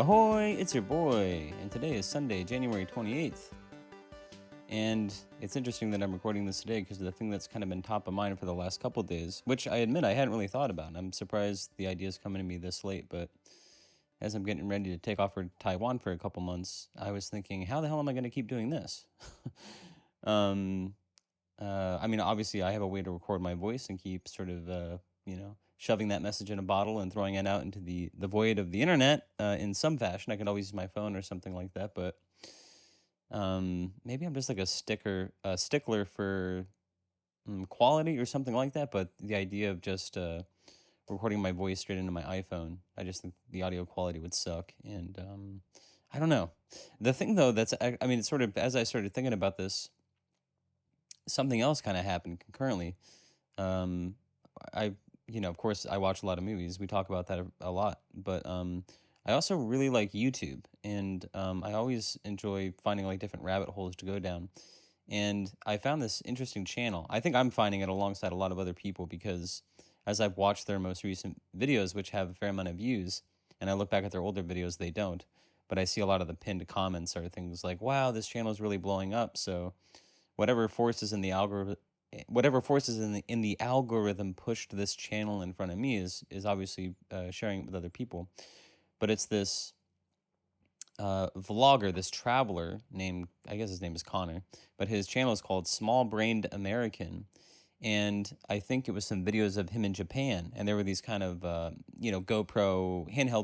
Ahoy, it's your boy, and today is Sunday, January 28th. And it's interesting that I'm recording this today because the thing that's kind of been top of mind for the last couple of days, which I admit I hadn't really thought about. I'm surprised the idea's coming to me this late, but as I'm getting ready to take off for Taiwan for a couple months, I was thinking, how the hell am I going to keep doing this? um, Obviously, I have a way to record my voice and keep sort of, shoving that message in a bottle and throwing it out into the void of the internet in some fashion. I could always use my phone or something like that, but maybe I'm just like a stickler for quality or something like that. But the idea of just recording my voice straight into my iPhone, I just think the audio quality would suck. And I don't know. The thing though, it's sort of as I started thinking about this, something else kind of happened concurrently. Um, of course, I watch a lot of movies. We talk about that a lot, but I also really like YouTube, and I always enjoy finding like different rabbit holes to go down. And I found this interesting channel. I think I'm finding it alongside a lot of other people because as I've watched their most recent videos, which have a fair amount of views, and I look back at their older videos, they don't. But I see a lot of the pinned comments are things like, "Wow, this channel is really blowing up." So whatever forces in the algorithm pushed this channel in front of me is obviously sharing it with other people. But it's this vlogger, this traveler named, I guess his name is Connor, but his channel is called Small Brained American. And I think it was some videos of him in Japan, and there were these kind of handheld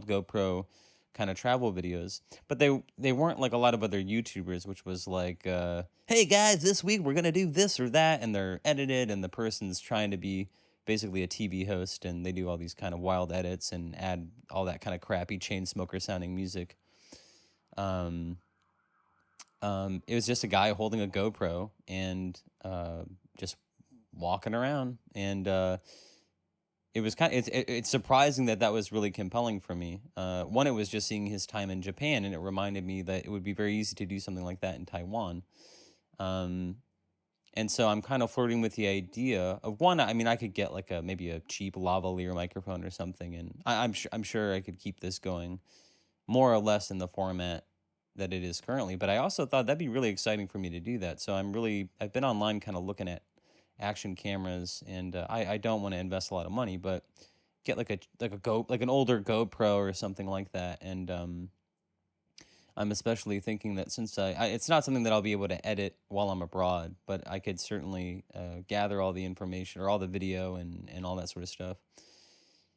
GoPro kind of travel videos, but they weren't like a lot of other YouTubers, which was like, hey guys, this week we're gonna do this or that, and they're edited, and the person's trying to be basically a TV host, and they do all these kind of wild edits and add all that kind of crappy chain smoker sounding music. It was just a guy holding a GoPro and just walking around, and it was it's surprising that was really compelling for me. One, it was just seeing his time in Japan, and it reminded me that it would be very easy to do something like that in Taiwan. And so I'm kind of flirting with the idea of one. I mean, I could get like maybe a cheap lavalier microphone or something, and I'm sure I could keep this going more or less in the format that it is currently. But I also thought that'd be really exciting for me to do that. So I've been online kind of looking at action cameras, and I don't want to invest a lot of money, but get like an older GoPro or something like that. And I'm especially thinking that since it's not something that I'll be able to edit while I'm abroad, but I could certainly gather all the information or all the video and all that sort of stuff.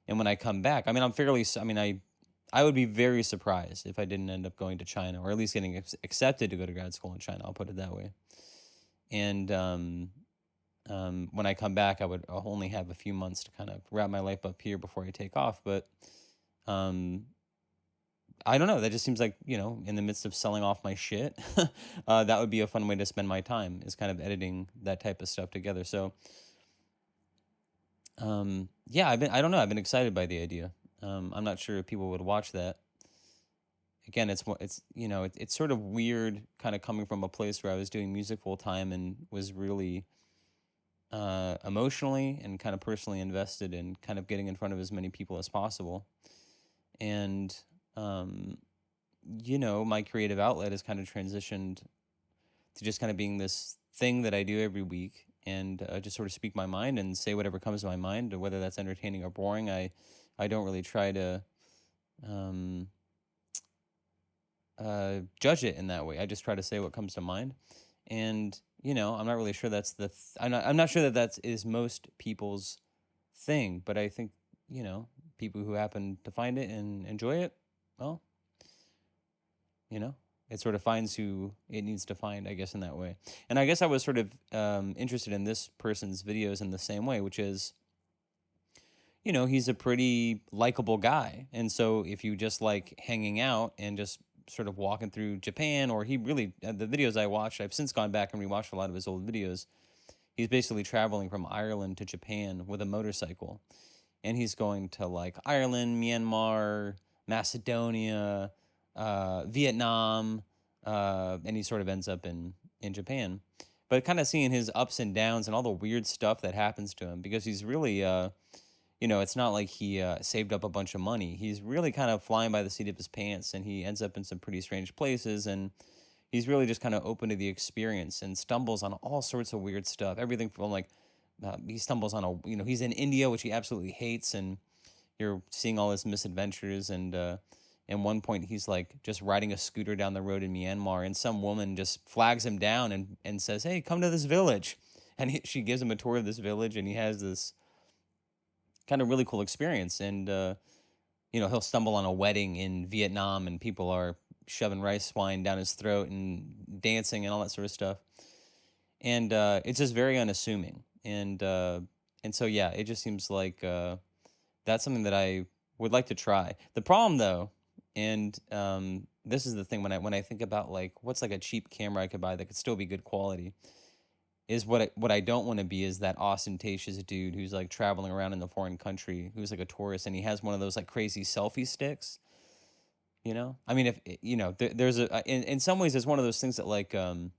And when I come back, I would be very surprised if I didn't end up going to China, or at least getting accepted to go to grad school in China. I'll put it that way. And when I come back, I'll only have a few months to kind of wrap my life up here before I take off. But I don't know. That just seems like, in the midst of selling off my shit, that would be a fun way to spend my time, is kind of editing that type of stuff together. So, I don't know. I've been excited by the idea. I'm not sure if people would watch that. Again, it's sort of weird kind of coming from a place where I was doing music full time and was really emotionally and kind of personally invested in kind of getting in front of as many people as possible. And, my creative outlet has kind of transitioned to just kind of being this thing that I do every week, and just sort of speak my mind and say whatever comes to my mind, whether that's entertaining or boring. I don't really try to judge it in that way. I just try to say what comes to mind. And, I'm not really sure that's I'm not sure that is most people's thing, but I think, people who happen to find it and enjoy it, well, it sort of finds who it needs to find, I guess, in that way. And I guess I was sort of interested in this person's videos in the same way, which is, he's a pretty likable guy. And so if you just like hanging out and just sort of walking through Japan, or he really, the videos I watched, I've since gone back and rewatched a lot of his old videos. He's basically traveling from Ireland to Japan with a motorcycle. And he's going to like Ireland, Myanmar, Macedonia, Vietnam, and he sort of ends up in Japan. But kind of seeing his ups and downs and all the weird stuff that happens to him, because he's really it's not like he saved up a bunch of money. He's really kind of flying by the seat of his pants, and he ends up in some pretty strange places, and he's really just kind of open to the experience and stumbles on all sorts of weird stuff. Everything from like he stumbles on he's in India, which he absolutely hates, and you're seeing all his misadventures. And at one point, he's like just riding a scooter down the road in Myanmar, and some woman just flags him down and says, "Hey, come to this village." And she gives him a tour of this village, and he has this kind of really cool experience. And he'll stumble on a wedding in Vietnam, and people are shoving rice wine down his throat and dancing and all that sort of stuff. And it's just very unassuming. And so yeah, it just seems like that's something that I would like to try. The problem though, and this is the thing when I think about like what's like a cheap camera I could buy that could still be good quality, is what I don't want to be is that ostentatious dude who's like traveling around in the foreign country, who's like a tourist, and he has one of those like crazy selfie sticks. I mean, if there's in some ways it's one of those things that like I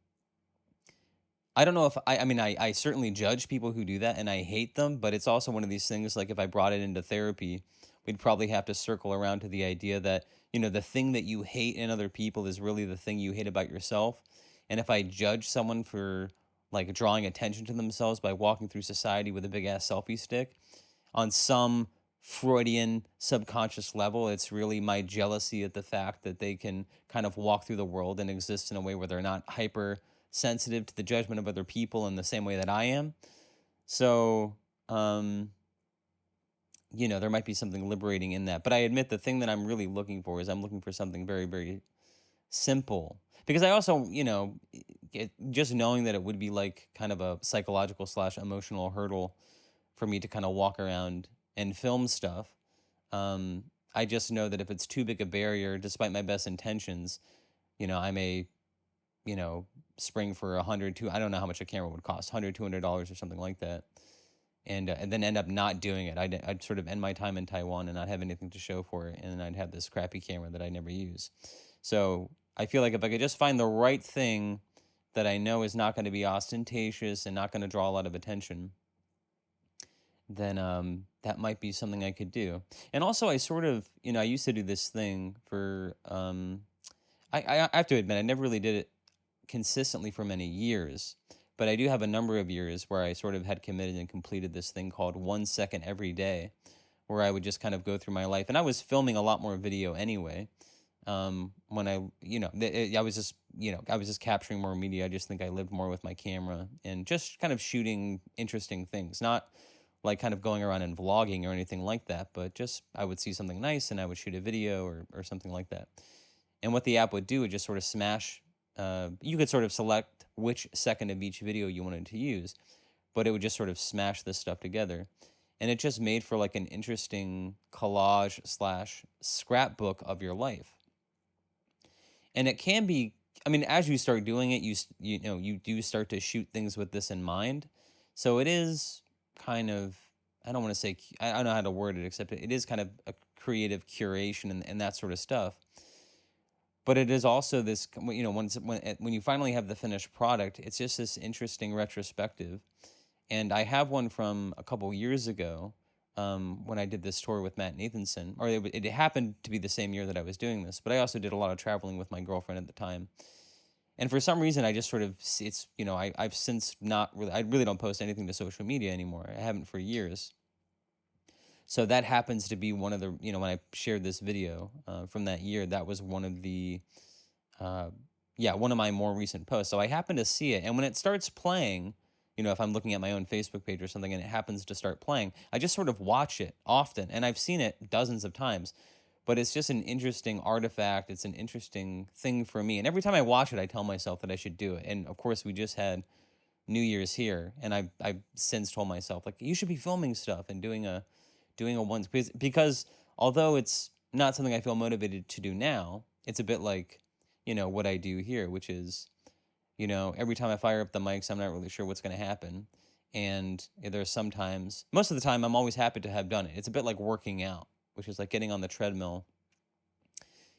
don't know if I mean I certainly judge people who do that, and I hate them, but it's also one of these things like if I brought it into therapy, we'd probably have to circle around to the idea that, the thing that you hate in other people is really the thing you hate about yourself. And if I judge someone for like drawing attention to themselves by walking through society with a big ass selfie stick, on some Freudian subconscious level, it's really my jealousy at the fact that they can kind of walk through the world and exist in a way where they're not hyper sensitive to the judgment of other people in the same way that I am. So, there might be something liberating in that. But I admit the thing that I'm really looking for is I'm looking for something very, very simple. Because I also, just knowing that it would be like kind of a psychological / emotional hurdle for me to kind of walk around and film stuff. I just know that if it's too big a barrier, despite my best intentions, I may, spring for I don't know how much a camera would cost, $100, $200 or something like that. And then end up not doing it. I'd sort of end my time in Taiwan and not have anything to show for it. And then I'd have this crappy camera that I never use. So I feel like if I could just find the right thing that I know is not going to be ostentatious and not going to draw a lot of attention, then that might be something I could do. And also I sort of, I used to do this thing for, I have to admit, I never really did it consistently for many years, but I do have a number of years where I sort of had committed and completed this thing called 1 second every day, where I would just kind of go through my life. And I was filming a lot more video anyway. When I was just capturing more media. I just think I lived more with my camera and just kind of shooting interesting things, not like kind of going around and vlogging or anything like that, but just I would see something nice and I would shoot a video or something like that. And what the app would do would just sort of smash, you could sort of select which second of each video you wanted to use, but it would just sort of smash this stuff together. And it just made for like an interesting collage / scrapbook of your life. And it can be, I mean, as you start doing it, you do start to shoot things with this in mind. So it is kind of, I don't want to say, I don't know how to word it, except it is kind of a creative curation and that sort of stuff. But it is also this, when you finally have the finished product, it's just this interesting retrospective. And I have one from a couple years ago when I did this tour with Matt Nathanson, or it happened to be the same year that I was doing this, but I also did a lot of traveling with my girlfriend at the time. And for some reason, I just sort of, I've since not really, I really don't post anything to social media anymore. I haven't for years. So that happens to be one of the, when I shared this video from that year, that was one of the, one of my more recent posts. So I happened to see it. And when it starts playing, if I'm looking at my own Facebook page or something and it happens to start playing, I just sort of watch it often. And I've seen it dozens of times. But it's just an interesting artifact. It's an interesting thing for me. And every time I watch it, I tell myself that I should do it. And of course, we just had New Year's here. And I've since told myself, like, you should be filming stuff and doing a one, because although it's not something I feel motivated to do now, it's a bit like, what I do here, which is, every time I fire up the mics, I'm not really sure what's going to happen. And there's sometimes, most of the time, I'm always happy to have done it. It's a bit like working out, which is like getting on the treadmill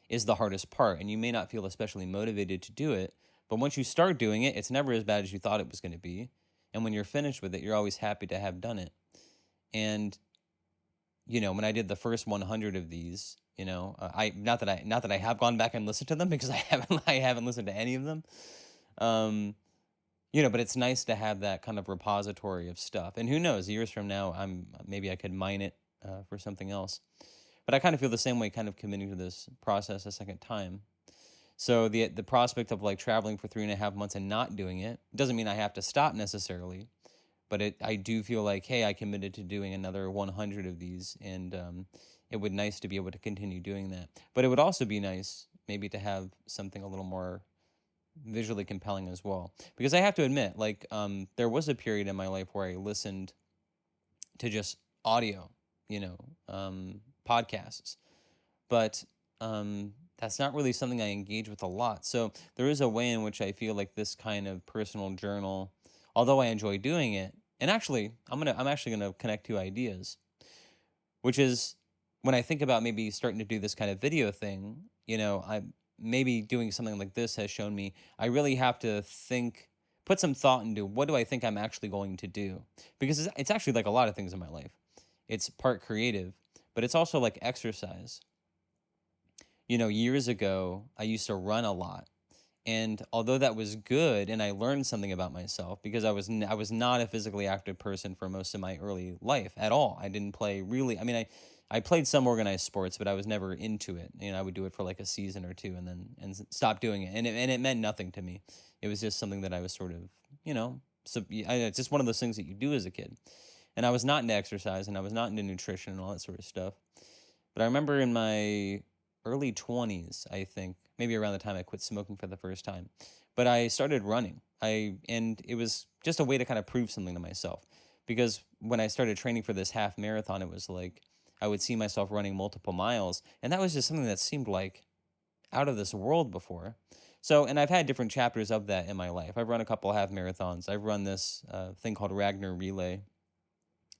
is the hardest part. And you may not feel especially motivated to do it, but once you start doing it, it's never as bad as you thought it was going to be. And when you're finished with it, you're always happy to have done it. And when I did the first 100 of these, I not that I have gone back and listened to them because I haven't listened to any of them. Um, but it's nice to have that kind of repository of stuff. And who knows, years from now, maybe I could mine it for something else. But I kind of feel the same way, kind of committing to this process a second time. So the prospect of like traveling for 3.5 months and not doing it doesn't mean I have to stop necessarily, but I do feel like, hey, I committed to doing another 100 of these, and it would nice to be able to continue doing that. But it would also be nice maybe to have something a little more visually compelling as well, because I have to admit, like, there was a period in my life where I listened to just audio, podcasts, but that's not really something I engage with a lot. So there is a way in which I feel like this kind of personal journal, although I enjoy doing it, and actually I'm actually gonna connect two ideas, which is when I think about maybe starting to do this kind of video thing, I maybe doing something like this has shown me I really have to put some thought into what do I think I'm actually going to do, because it's actually like a lot of things in my life. It's part creative, but it's also like exercise. Years ago, I used to run a lot. And although that was good and I learned something about myself, because I was not a physically active person for most of my early life at all. I didn't play really. I mean, I played some organized sports, but I was never into it. I would do it for like a season or two and then stop doing it. And it meant nothing to me. It was just something that I was sort of, it's just one of those things that you do as a kid. And I was not into exercise, and I was not into nutrition and all that sort of stuff. But I remember in my early 20s, I think, maybe around the time I quit smoking for the first time. But I started running. And it was just a way to kind of prove something to myself. Because when I started training for this half marathon, it was like I would see myself running multiple miles. And that was just something that seemed like out of this world before. So, and I've had different chapters of that in my life. I've run a couple half marathons. I've run this thing called Ragnar Relay.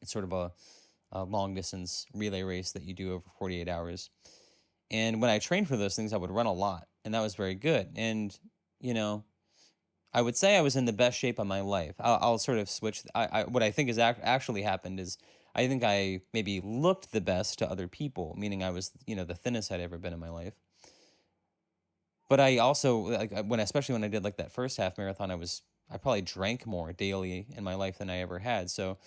It's sort of a long distance relay race that you do over 48 hours. And when I trained for those things, I would run a lot, and that was very good. And, I would say I was in the best shape of my life. I'll sort of switch. What I think has actually happened is I think I maybe looked the best to other people, meaning I was, the thinnest I'd ever been in my life. But I also, like, especially when I did like that first half marathon, I probably drank more daily in my life than I ever had. So,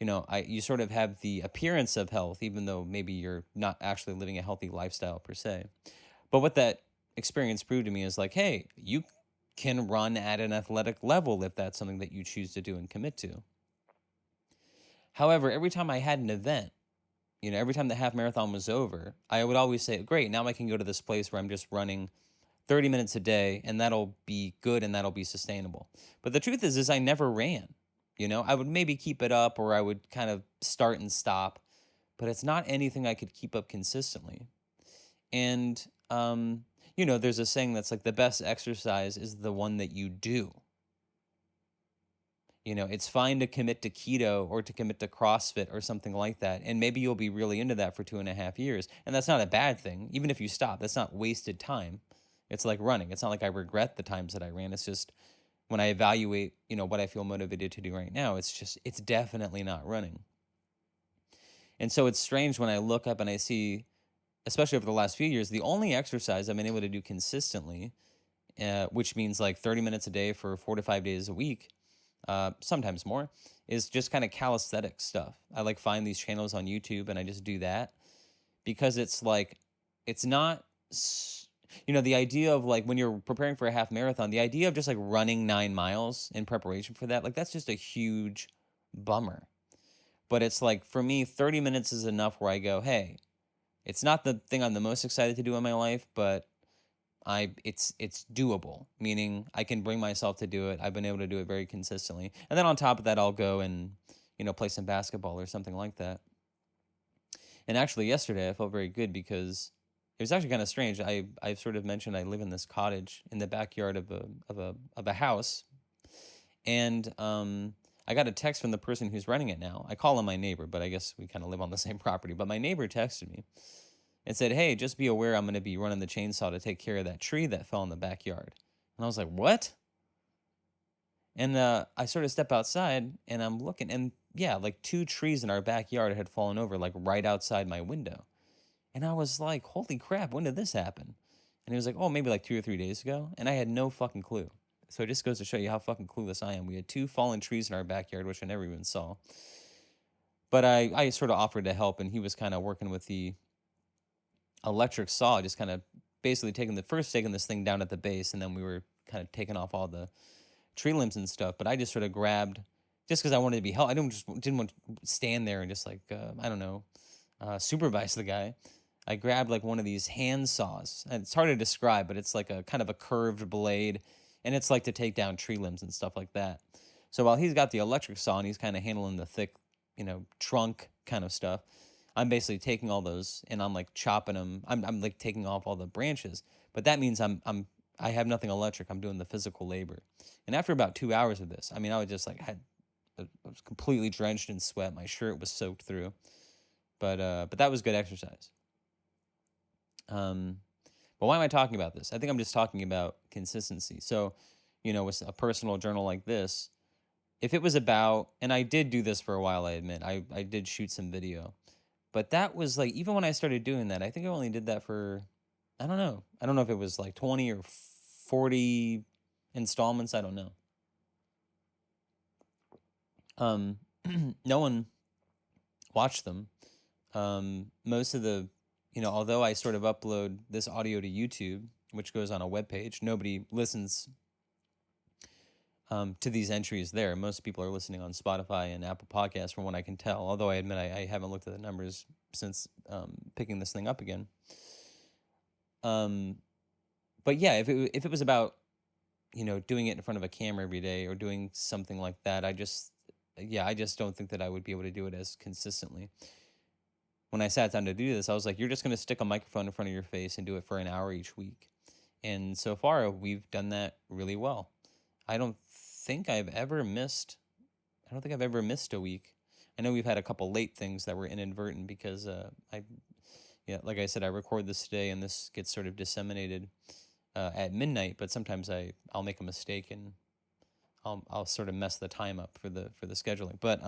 you sort of have the appearance of health, even though maybe you're not actually living a healthy lifestyle per se. But what that experience proved to me is like, hey, you can run at an athletic level if that's something that you choose to do and commit to. However, every time I had an event, every time the half marathon was over, I would always say, great, now I can go to this place where I'm just running 30 minutes a day, and that'll be good and that'll be sustainable. But the truth is I never ran. I would maybe keep it up, or I would kind of start and stop, but it's not anything I could keep up consistently. And, there's a saying that's like the best exercise is the one that you do. It's fine to commit to keto or to commit to CrossFit or something like that. And maybe you'll be really into that for 2.5 years. And that's not a bad thing. Even if you stop, that's not wasted time. It's like running. It's not like I regret the times that I ran. It's just when I evaluate, what I feel motivated to do right now, it's definitely not running. And so it's strange when I look up and I see, especially over the last few years, the only exercise I've been able to do consistently, which means like 30 minutes a day for 4 to 5 days a week, sometimes more, is just kind of calisthenic stuff. I like find these channels on YouTube and I just do that, because it's like, it's not, the idea of like when you're preparing for a half marathon, the idea of just like running 9 miles in preparation for that, like that's just a huge bummer. But it's like, for me, 30 minutes is enough where I go, hey, it's not the thing I'm the most excited to do in my life, but it's doable, meaning I can bring myself to do it. I've been able to do it very consistently. And then on top of that, I'll go and, play some basketball or something like that. And actually yesterday I felt very good, because it was actually kind of strange. I've sort of mentioned I live in this cottage in the backyard of a house. And I got a text from the person who's running it now. I call him my neighbor, but I guess we kind of live on the same property. But my neighbor texted me and said, hey, just be aware I'm going to be running the chainsaw to take care of that tree that fell in the backyard. And I was like, what? And I sort of step outside and I'm looking, and yeah, like 2 trees in our backyard had fallen over, like, right outside my window. And I was like, "Holy crap, when did this happen?" And he was like, "Oh, maybe like 2 or 3 days ago." And I had no fucking clue. So it just goes to show you how fucking clueless I am. We had 2 fallen trees in our backyard, which I never even saw. But I sort of offered to help, and he was kind of working with the electric saw, just kind of basically taking this thing down at the base, and then we were kind of taking off all the tree limbs and stuff. But I just sort of grabbed, just because I wanted to be help. I didn't want to stand there and just like I don't know, supervise the guy. I grabbed like one of these hand saws, and it's hard to describe, but it's like a kind of a curved blade, and it's like to take down tree limbs and stuff like that. So while he's got the electric saw and he's kind of handling the thick, trunk kind of stuff, I'm basically taking all those and I'm like chopping them. I'm like taking off all the branches, but that means I have nothing electric. I'm doing the physical labor. And after about 2 hours of this, I mean, I was just like I was completely drenched in sweat. My shirt was soaked through, but that was good exercise. But why am I talking about this? I think I'm just talking about consistency. So, with a personal journal like this, if it was about, and I did do this for a while, I admit, I did shoot some video, but that was like, even when I started doing that, I think I only did that for, I don't know. I don't know if it was like 20 or 40 installments. I don't know. No one watched them. Most of the, although I sort of upload this audio to YouTube, which goes on a web page, nobody listens to these entries there. Most people are listening on Spotify and Apple Podcasts, from what I can tell. Although I admit I haven't looked at the numbers since picking this thing up again. But yeah, if it was about doing it in front of a camera every day or doing something like that, I just don't think that I would be able to do it as consistently. When I sat down to do this, I was like, you're just going to stick a microphone in front of your face and do it for an hour each week. And so far, we've done that really well. I don't think I've ever missed a week. I know we've had a couple late things that were inadvertent because like I said, I record this today and this gets sort of disseminated at midnight, but sometimes I'll make a mistake and I'll sort of mess the time up for the scheduling. But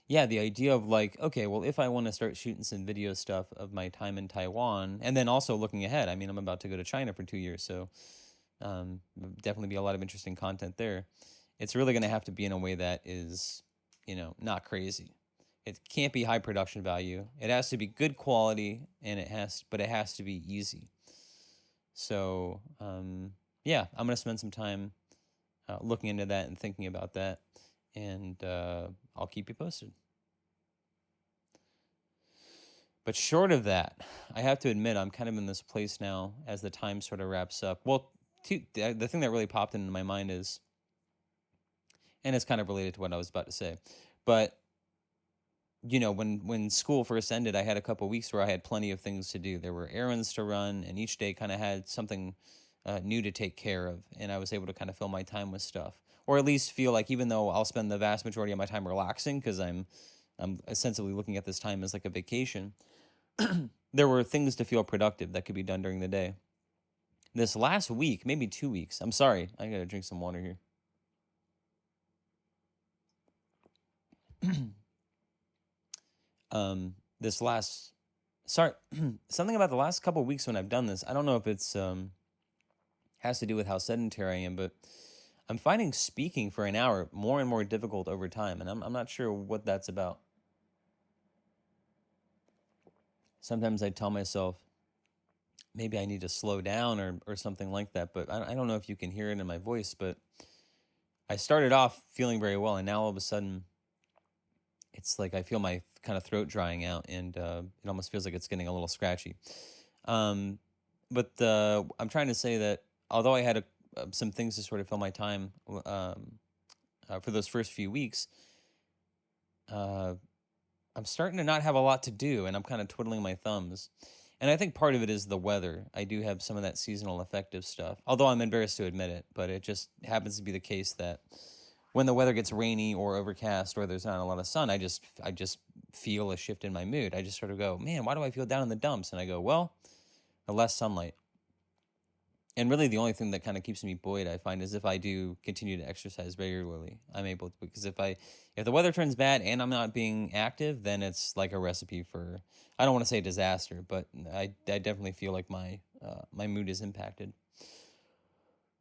yeah, the idea of like, okay, well, if I want to start shooting some video stuff of my time in Taiwan, and then also looking ahead, I mean, I'm about to go to China for 2 years, so definitely be a lot of interesting content there. It's really going to have to be in a way that is, not crazy. It can't be high production value. It has to be good quality, and it has to be easy. So, yeah, I'm going to spend some time looking into that and thinking about that, and I'll keep you posted. But short of that, I have to admit I'm kind of in this place now as the time sort of wraps up. Well, the thing that really popped into my mind is, and it's kind of related to what I was about to say, but when school first ended, I had a couple weeks where I had plenty of things to do. There were errands to run, and each day kind of had something new to take care of, and I was able to kind of fill my time with stuff, or at least feel like, even though I'll spend the vast majority of my time relaxing because I'm essentially looking at this time as like a vacation, there were things to feel productive that could be done during the day. This last week, maybe 2 weeks. I'm sorry, I gotta drink some water here. Something about the last couple of weeks when I've done this, I don't know if it's has to do with how sedentary I am, but I'm finding speaking for an hour more and more difficult over time, and I'm not sure what that's about. Sometimes I tell myself maybe I need to slow down or something like that, but I don't know if you can hear it in my voice, but I started off feeling very well, and now all of a sudden it's like I feel my kind of throat drying out, and it almost feels like it's getting a little scratchy. But I'm trying to say that although I had some things to sort of fill my time for those first few weeks, I'm starting to not have a lot to do, and I'm kind of twiddling my thumbs. And I think part of it is the weather. I do have some of that seasonal affective stuff, although I'm embarrassed to admit it, but it just happens to be the case that when the weather gets rainy or overcast or there's not a lot of sun, I just feel a shift in my mood. I just sort of go, man, why do I feel down in the dumps? And I go, well, less sunlight. And really, the only thing that kind of keeps me buoyed, I find, is if I do continue to exercise regularly, I'm able to. Because if the weather turns bad and I'm not being active, then it's like a recipe for, I don't want to say disaster, but I definitely feel like my mood is impacted.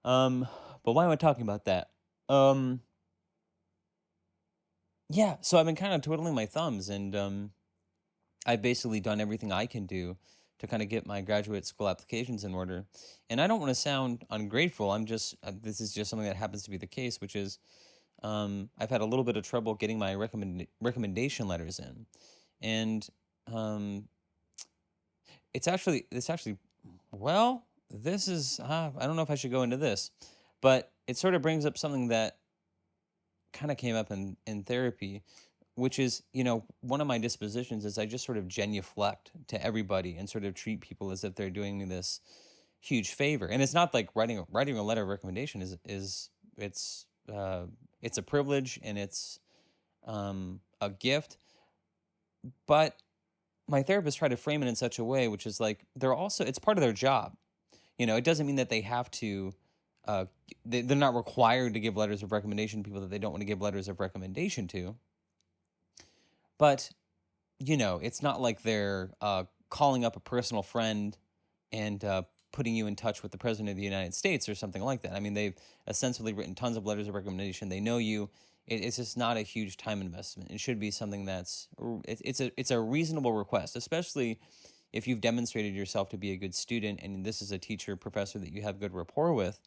Um, but why am I talking about that? Um, yeah, so I've been kind of twiddling my thumbs, and I've basically done everything I can do to kind of get my graduate school applications in order. And I don't want to sound ungrateful. This is just something that happens to be the case, which is I've had a little bit of trouble getting my recommendation letters in. And um, it's actually, well, this is, I don't know if I should go into this, but it sort of brings up something that kind of came up in therapy, which is, one of my dispositions is I just sort of genuflect to everybody and sort of treat people as if they're doing me this huge favor. And it's not like writing a letter of recommendation is it's a privilege, and it's a gift. But my therapist tried to frame it in such a way, which is like it's part of their job. It doesn't mean that they have to. They're not required to give letters of recommendation to people that they don't want to give letters of recommendation to. But it's not like they're calling up a personal friend and putting you in touch with the president of the United States or something like that. I mean, they've essentially written tons of letters of recommendation. They know you. It's just not a huge time investment. It should be something it's a reasonable request, especially if you've demonstrated yourself to be a good student and this is a teacher, professor that you have good rapport with.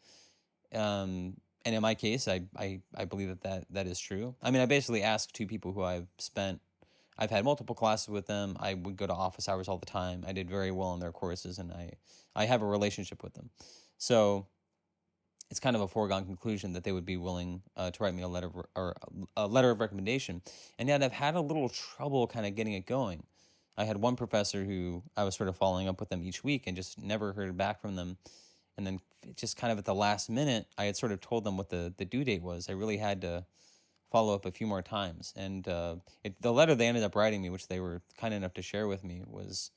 And in my case, I believe that is true. I mean, I basically asked two people who I've had multiple classes with them. I would go to office hours all the time. I did very well in their courses, and I have a relationship with them. So it's kind of a foregone conclusion that they would be willing to write me a letter of recommendation. And yet I've had a little trouble kind of getting it going. I had one professor who I was sort of following up with them each week and just never heard back from them. And then just kind of at the last minute, I had sort of told them what the due date was. I really had to follow up a few more times. And the letter they ended up writing me, which they were kind enough to share with me, was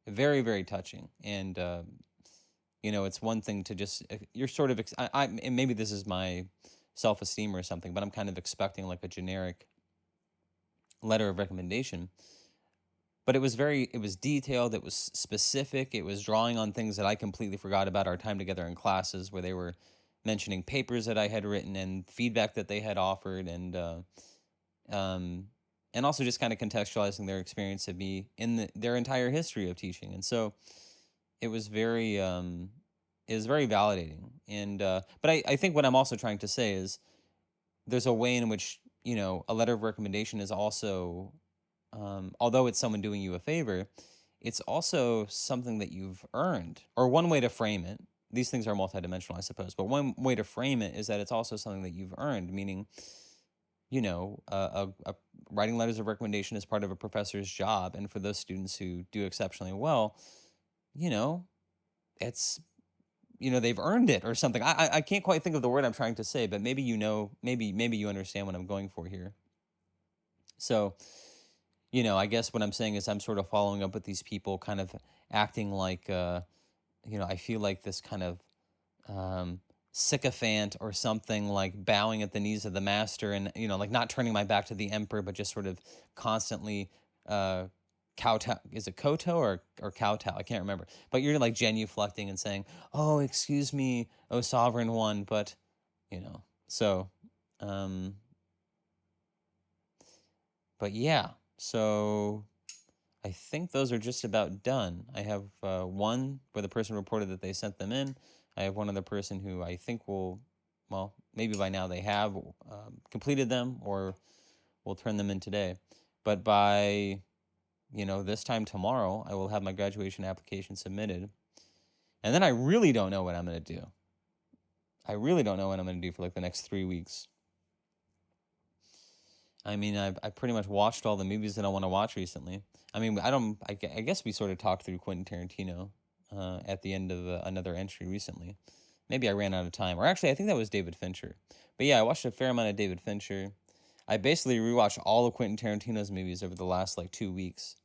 very, very touching. And, it's one thing to just, you're sort of, and maybe this is my self-esteem or something, but I'm kind of expecting like a generic letter of recommendation. But it was detailed, it was specific, it was drawing on things that I completely forgot about our time together in classes, where they were mentioning papers that I had written and feedback that they had offered, and also just kind of contextualizing their experience of me in their entire history of teaching. And so it was very validating. And but I think what I'm also trying to say is there's a way in which a letter of recommendation is also, although it's someone doing you a favor, it's also something that you've earned. Or one way to frame it, these things are multidimensional, I suppose, but one way to frame it is that it's also something that you've earned, meaning, writing letters of recommendation is part of a professor's job. And for those students who do exceptionally well, it's, they've earned it or something. I can't quite think of the word I'm trying to say, but maybe maybe you understand what I'm going for here. So, I guess what I'm saying is I'm sort of following up with these people, kind of acting like, I feel like this kind of sycophant or something, like bowing at the knees of the master and, like not turning my back to the emperor, but just sort of constantly kowtow. Is it koto or kowtow? I can't remember. But you're like genuflecting and saying, "Oh, excuse me, oh sovereign one," but, so, but yeah. So I think those are just about done. I have one where the person reported that they sent them in. I have one other person who I think will, well, maybe by now they have completed them or will turn them in today. But by, this time tomorrow, I will have my graduation application submitted. And then I really don't know what I'm going to do. I really don't know what I'm going to do for like the next 3 weeks. I mean, I pretty much watched all the movies that I want to watch recently. I mean, I guess we sort of talked through Quentin Tarantino at the end of another entry recently. Maybe I ran out of time. Or actually, I think that was David Fincher. But yeah, I watched a fair amount of David Fincher. I basically rewatched all of Quentin Tarantino's movies over the last like 2 weeks.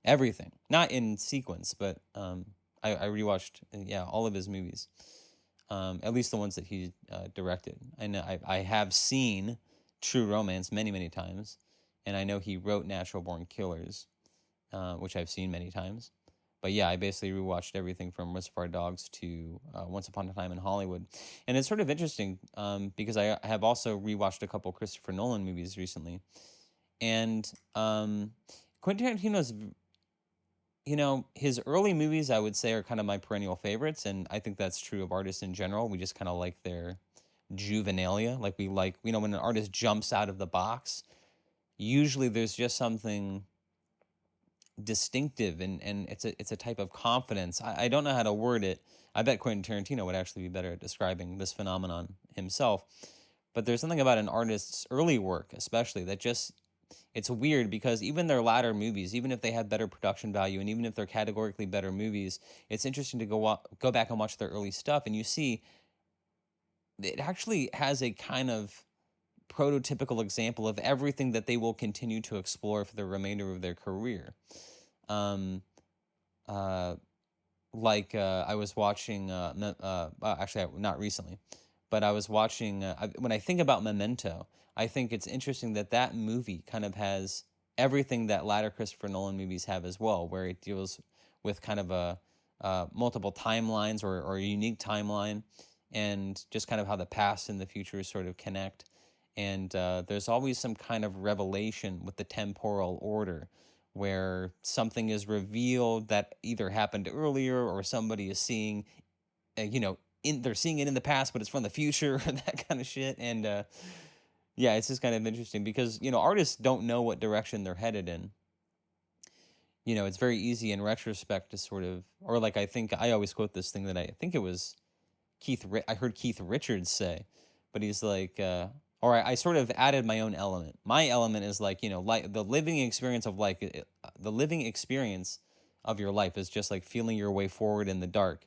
Everything. Not in sequence, but I rewatched, all of his movies. at least the ones that he directed. I know I have seen True Romance many, many times, and I know he wrote Natural Born Killers, which I've seen many times. But yeah, I basically rewatched everything from Reservoir Dogs to Once Upon a Time in Hollywood. And it's sort of interesting because I have also rewatched a couple Christopher Nolan movies recently. And Quentin Tarantino's, his early movies, I would say, are kind of my perennial favorites. And I think that's true of artists in general. We just kind of like their juvenilia. Like we like, when an artist jumps out of the box, usually there's just something distinctive, and it's a type of confidence. I don't know how to word it. I bet Quentin Tarantino would actually be better at describing this phenomenon himself. But there's something about an artist's early work, especially, that just, it's weird because even their latter movies, even if they have better production value and even if they're categorically better movies, it's interesting to go back and watch their early stuff, and you see it actually has a kind of prototypical example of everything that they will continue to explore for the remainder of their career. Um, uh, I was watching, actually, not recently, but I was watching, when I think about Memento, I think it's interesting that that movie kind of has everything that latter Christopher Nolan movies have as well, where it deals with kind of multiple timelines, or a unique timeline, and just kind of how the past and the future sort of connect. And there's always some kind of revelation with the temporal order, where something is revealed that either happened earlier or somebody is seeing, they're seeing it in the past, but it's from the future, or that kind of shit. And yeah, it's just kind of interesting because, artists don't know what direction they're headed in. It's very easy in retrospect to sort of, or like, I think I always quote this thing that I think it was I heard Keith Richards say, but he's like, or I sort of added my own element. My element is like, like the living experience of the living experience of your life is just like feeling your way forward in the dark.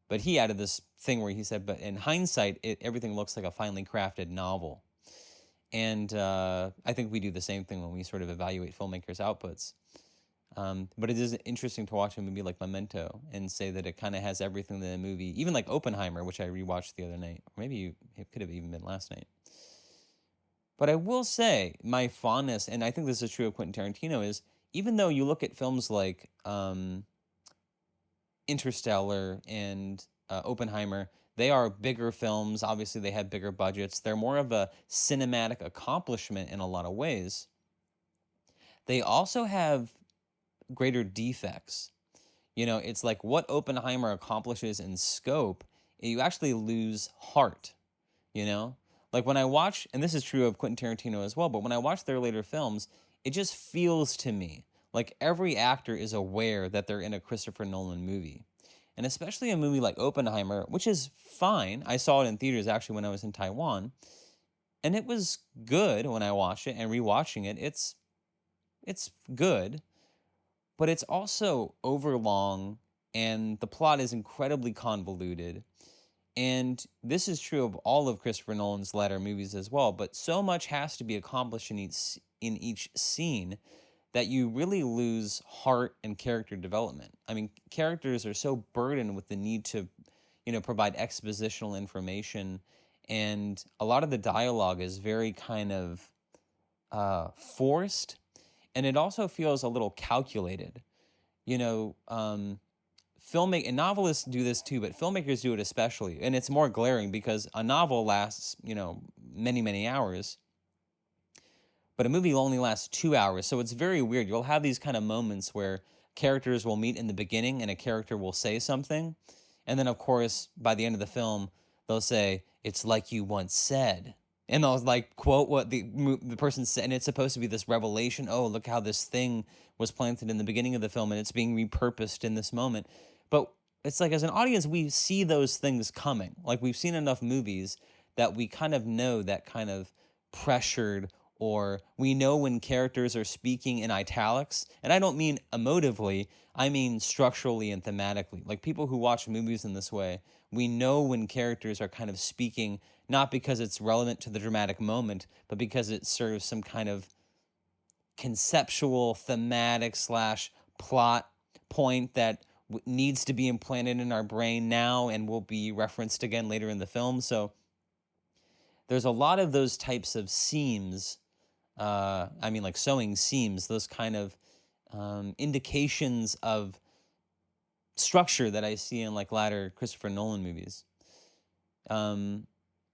But he added this thing where he said, but in hindsight, everything looks like a finely crafted novel. And I think we do the same thing when we sort of evaluate filmmakers' outputs. But it is interesting to watch a movie like Memento and say that it kind of has everything in the movie, even like Oppenheimer, which I rewatched the other night, or maybe it could have even been last night. But I will say my fondness, and I think this is true of Quentin Tarantino, is even though you look at films like Interstellar and Oppenheimer, they are bigger films. Obviously, they have bigger budgets. They're more of a cinematic accomplishment in a lot of ways. They also have greater defects. It's like what Oppenheimer accomplishes in scope, you actually lose heart, Like when I watch, and this is true of Quentin Tarantino as well, but when I watch their later films, it just feels to me like every actor is aware that they're in a Christopher Nolan movie. And especially a movie like Oppenheimer, which is fine. I saw it in theaters actually when I was in Taiwan, and it was good when I watched it, and rewatching it, it's good, but it's also overlong, and the plot is incredibly convoluted. And this is true of all of Christopher Nolan's latter movies as well, but so much has to be accomplished in each scene that you really lose heart and character development. I mean, characters are so burdened with the need to, provide expositional information, and a lot of the dialogue is very kind of forced, and it also feels a little calculated. And novelists do this too, but filmmakers do it especially, and it's more glaring because a novel lasts, many, many hours, but a movie only lasts 2 hours, so it's very weird. You'll have these kind of moments where characters will meet in the beginning and a character will say something, and then of course by the end of the film they'll say, "It's like you once said," and they'll like quote what the person said, and it's supposed to be this revelation. Oh, look how this thing was planted in the beginning of the film and it's being repurposed in this moment. But it's like, as an audience, we see those things coming. Like, we've seen enough movies that we kind of know that kind of pressured, or we know when characters are speaking in italics. And I don't mean emotively, I mean structurally and thematically. Like, people who watch movies in this way, we know when characters are kind of speaking, not because it's relevant to the dramatic moment, but because it serves some kind of conceptual, thematic / plot point that needs to be implanted in our brain now and will be referenced again later in the film. So there's a lot of those types of seams. I mean, like sewing seams, those kind of indications of structure that I see in like latter Christopher Nolan movies. And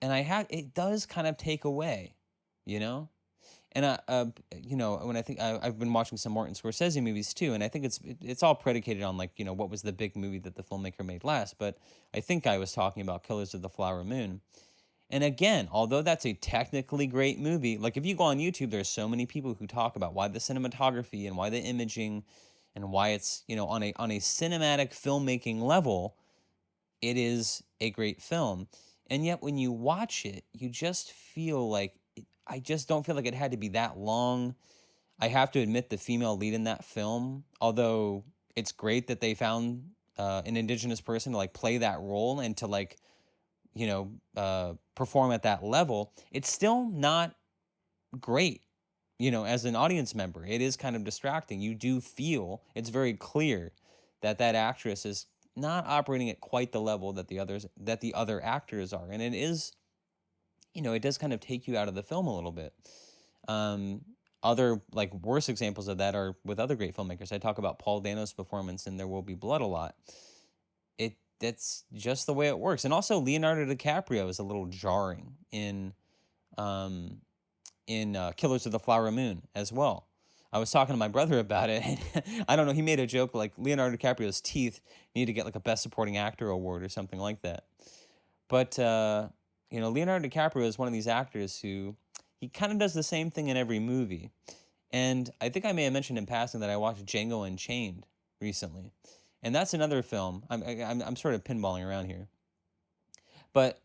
it does kind of take away, you know? And when I think I've been watching some Martin Scorsese movies too, and I think it's all predicated on like what was the big movie that the filmmaker made last. But I think I was talking about Killers of the Flower Moon. And again, although that's a technically great movie, like if you go on YouTube, there's so many people who talk about why the cinematography and why the imaging and why it's on a cinematic filmmaking level, it is a great film. And yet when you watch it, you just feel like I just don't feel like it had to be that long. I have to admit the female lead in that film, although it's great that they found an indigenous person to like play that role and to like perform at that level, it's still not great. As an audience member, it is kind of distracting. You do feel it's very clear that actress is not operating at quite the level that the other actors are, and it is, it does kind of take you out of the film a little bit. Other like worse examples of that are with other great filmmakers. I talk about Paul Dano's performance in There Will Be Blood a lot. That's just the way it works. And also Leonardo DiCaprio is a little jarring in Killers of the Flower Moon as well. I was talking to my brother about it, and I don't know, he made a joke like Leonardo DiCaprio's teeth need to get like a Best Supporting Actor award or something like that. But Leonardo DiCaprio is one of these actors who he kind of does the same thing in every movie. And I think I may have mentioned in passing that I watched Django Unchained recently. And that's another film. I'm sort of pinballing around here. But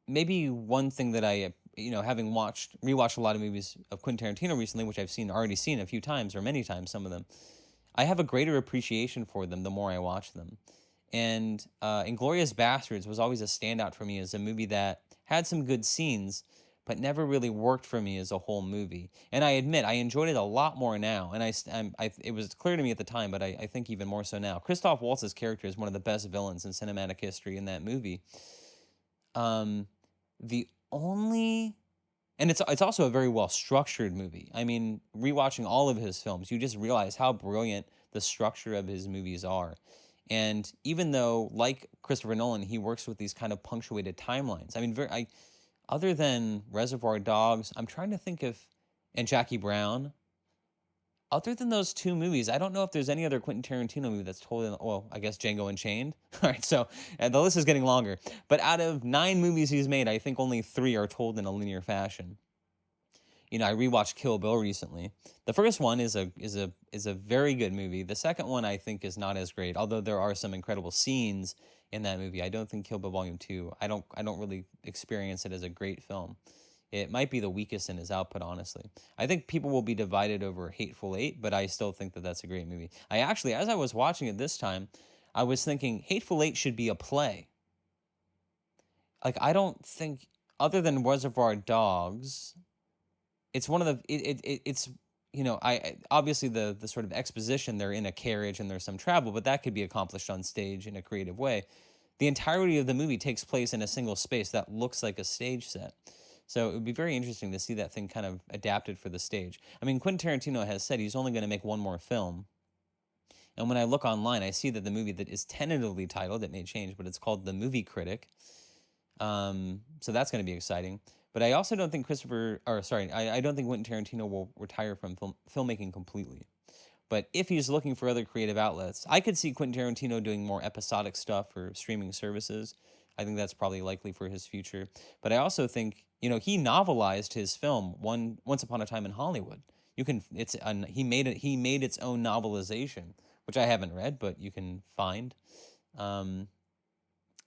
maybe one thing that I, having rewatched a lot of movies of Quentin Tarantino recently, which I've already seen a few times or many times, some of them, I have a greater appreciation for them the more I watch them. And Inglourious Basterds was always a standout for me as a movie that had some good scenes, but never really worked for me as a whole movie. And I admit, I enjoyed it a lot more now, and it was clear to me at the time, but I think even more so now. Christoph Waltz's character is one of the best villains in cinematic history in that movie. The only... And it's also a very well-structured movie. I mean, rewatching all of his films, you just realize how brilliant the structure of his movies are. And even though, like Christopher Nolan, he works with these kind of punctuated timelines. I mean, other than Reservoir Dogs, I'm trying to think and Jackie Brown, other than those two movies, I don't know if there's any other Quentin Tarantino movie that's told in, well, I guess Django Unchained. All right, so the list is getting longer. But out of 9 movies he's made, I think only 3 are told in a linear fashion. I rewatched Kill Bill recently. The first one is a very good movie. The second one I think is not as great, although there are some incredible scenes in that movie. I don't think Kill Bill Volume 2, I don't really experience it as a great film. It might be the weakest in his output, honestly. I think people will be divided over Hateful Eight, but I still think that that's a great movie. I actually, as I was watching it this time, I was thinking Hateful Eight should be a play. Like, I don't think, other than Reservoir Dogs, it's one of the it's I obviously the sort of exposition, they're in a carriage and there's some travel, but that could be accomplished on stage in a creative way. The entirety of the movie takes place in a single space that looks like a stage set. So it would be very interesting to see that thing kind of adapted for the stage. I mean, Quentin Tarantino has said he's only going to make one more film. And when I look online, I see that the movie that is tentatively titled, it may change, but it's called The Movie Critic. So that's going to be exciting. But I also don't think I don't think Quentin Tarantino will retire from filmmaking completely. But if he's looking for other creative outlets, I could see Quentin Tarantino doing more episodic stuff for streaming services. I think that's probably likely for his future. But I also think, he novelized his film Once Upon a Time in Hollywood. He made its own novelization, which I haven't read, but you can find.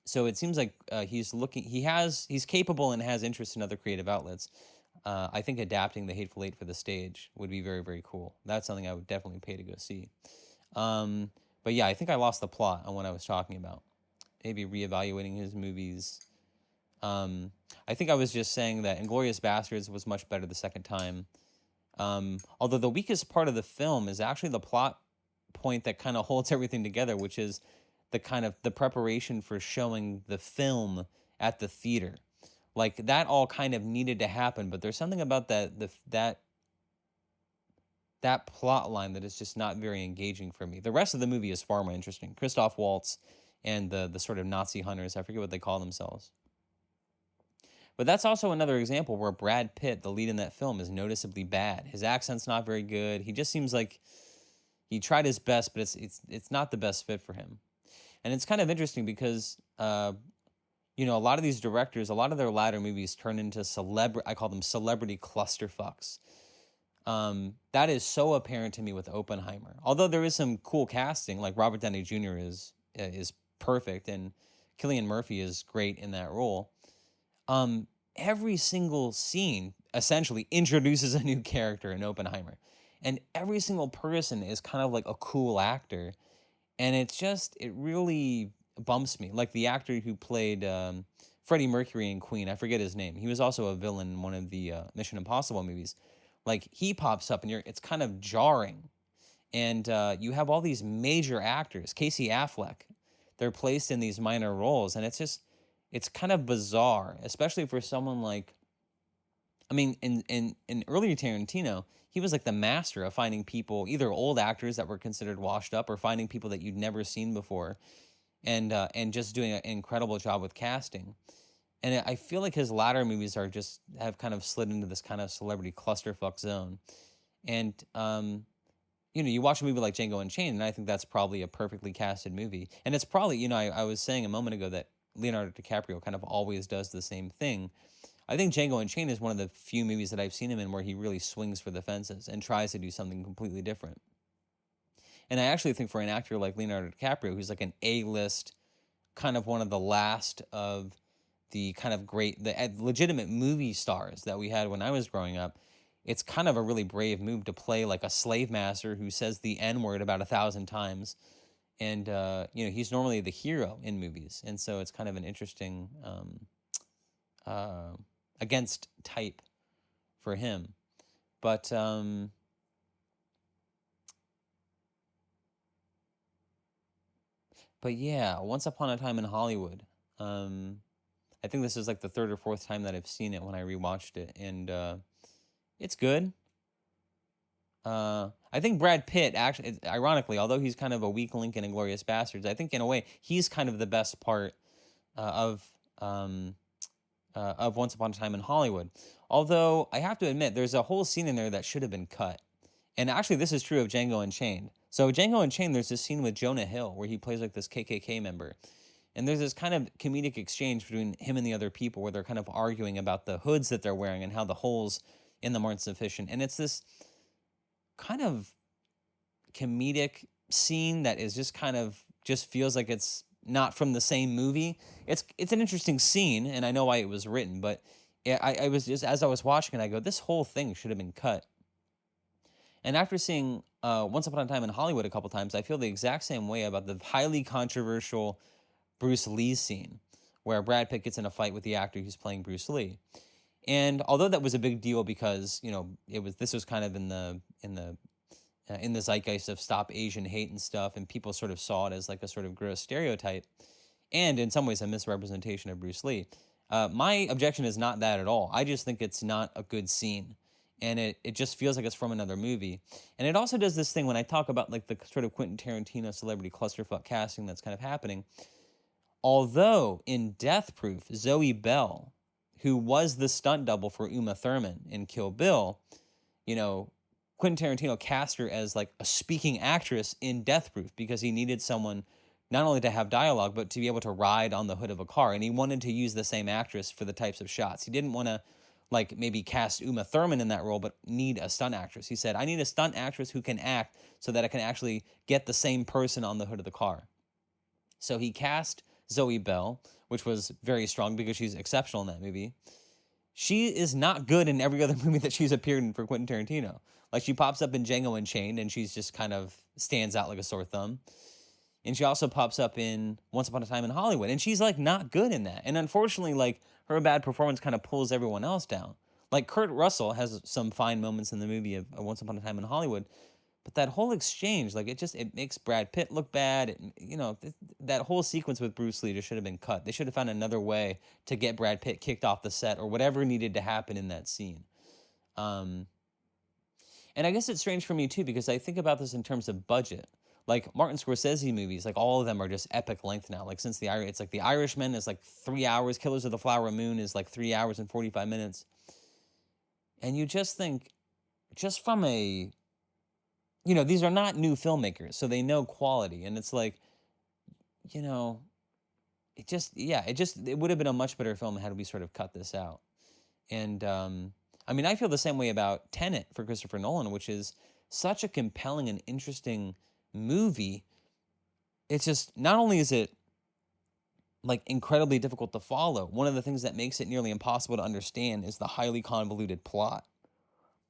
So it seems like he's capable and has interest in other creative outlets. I think adapting The Hateful Eight for the stage would be very, very cool. That's something I would definitely pay to go see. But yeah, I think I lost the plot on what I was talking about. Maybe reevaluating his movies. I think I was just saying that Inglourious Basterds was much better the second time. Although the weakest part of the film is actually the plot point that kind of holds everything together, which is the kind of the preparation for showing the film at the theater. Like that all kind of needed to happen, but there's something about that plot line that is just not very engaging for me. The rest of the movie is far more interesting. Christoph Waltz and the sort of Nazi hunters, I forget what they call themselves. But that's also another example where Brad Pitt, the lead in that film, is noticeably bad. His accent's not very good. He just seems like he tried his best, but it's not the best fit for him. And it's kind of interesting because you know, a lot of these directors, a lot of their latter movies turn into I call them celebrity clusterfucks. That is so apparent to me with Oppenheimer. Although there is some cool casting, like Robert Downey Jr. is perfect, and Cillian Murphy is great in that role. Every single scene essentially introduces a new character in Oppenheimer, and every single person is kind of like a cool actor, and it really bumps me. Like the actor who played Freddie Mercury in Queen, I forget his name. He was also a villain in one of the Mission Impossible movies. Like he pops up, and it's kind of jarring. And you have all these major actors, Casey Affleck. They're placed in these minor roles, and it's kind of bizarre, especially for someone like, I mean, in earlier Tarantino, he was like the master of finding people, either old actors that were considered washed up, or finding people that you'd never seen before, and just doing an incredible job with casting. And I feel like his latter movies have kind of slid into this kind of celebrity clusterfuck zone. And you know, you watch a movie like Django Unchained, and I think that's probably a perfectly casted movie. And it's probably, you know, I was saying a moment ago that Leonardo DiCaprio kind of always does the same thing. I think Django Unchained is one of the few movies that I've seen him in where he really swings for the fences and tries to do something completely different. And I actually think for an actor like Leonardo DiCaprio, who's like an A-list, kind of one of the last of the kind of the legitimate movie stars that we had when I was growing up, it's kind of a really brave move to play like a slave master who says the N-word about 1,000 times. And, you know, he's normally the hero in movies. And so it's kind of an interesting against type for him. But yeah, Once Upon a Time in Hollywood. I think this is like the third or fourth time that I've seen it when I rewatched it. And it's good. I think Brad Pitt, actually, ironically, although he's kind of a weak link in Inglourious Basterds, I think in a way he's kind of the best part of Once Upon a Time in Hollywood. Although I have to admit, there's a whole scene in there that should have been cut. And actually, this is true of Django Unchained. So Django Unchained, there's this scene with Jonah Hill where he plays like this KKK member. And there's this kind of comedic exchange between him and the other people where they're kind of arguing about the hoods that they're wearing and how the holes in them aren't sufficient. And it's this kind of comedic scene that is just feels like it's not from the same movie. It's an interesting scene, and I know why it was written, but I was just, as I was watching it, I go, this whole thing should have been cut. And after seeing Once Upon a Time in Hollywood a couple times, I feel the exact same way about the highly controversial Bruce Lee scene, where Brad Pitt gets in a fight with the actor who's playing Bruce Lee. And although that was a big deal because, you know, this was kind of in the zeitgeist of Stop Asian Hate and stuff, and people sort of saw it as like a sort of gross stereotype, and in some ways a misrepresentation of Bruce Lee. My objection is not that at all. I just think it's not a good scene, and it just feels like it's from another movie. And it also does this thing when I talk about like the sort of Quentin Tarantino celebrity clusterfuck casting that's kind of happening. Although in Death Proof, Zoe Bell, who was the stunt double for Uma Thurman in Kill Bill, you know, Quentin Tarantino cast her as like a speaking actress in Death Proof because he needed someone not only to have dialogue, but to be able to ride on the hood of a car. And he wanted to use the same actress for the types of shots. He didn't want to like maybe cast Uma Thurman in that role, but need a stunt actress. He said, I need a stunt actress who can act so that I can actually get the same person on the hood of the car. So he cast Zoe Bell, which was very strong because she's exceptional in that movie. She is not good in every other movie that she's appeared in for Quentin Tarantino. Like, she pops up in Django Unchained, and she's just kind of stands out like a sore thumb. And she also pops up in Once Upon a Time in Hollywood, and she's, like, not good in that. And unfortunately, like, her bad performance kind of pulls everyone else down. Like, Kurt Russell has some fine moments in the movie of Once Upon a Time in Hollywood, But that whole exchange, like it makes Brad Pitt look bad. That whole sequence with Bruce Lee just should have been cut. They should have found another way to get Brad Pitt kicked off the set or whatever needed to happen in that scene. Um, and I guess it's strange for me too, because I think about this in terms of budget. Like Martin Scorsese movies, like all of them are just epic length now. Like since it's like The Irishman is like 3 hours, Killers of the Flower Moon is like 3 hours and 45 minutes. And you just think, just from these are not new filmmakers, so they know quality. And it's like, you know, it would have been a much better film had we sort of cut this out. And I mean, I feel the same way about Tenet for Christopher Nolan, which is such a compelling and interesting movie. It's just, not only is it like incredibly difficult to follow, one of the things that makes it nearly impossible to understand is the highly convoluted plot.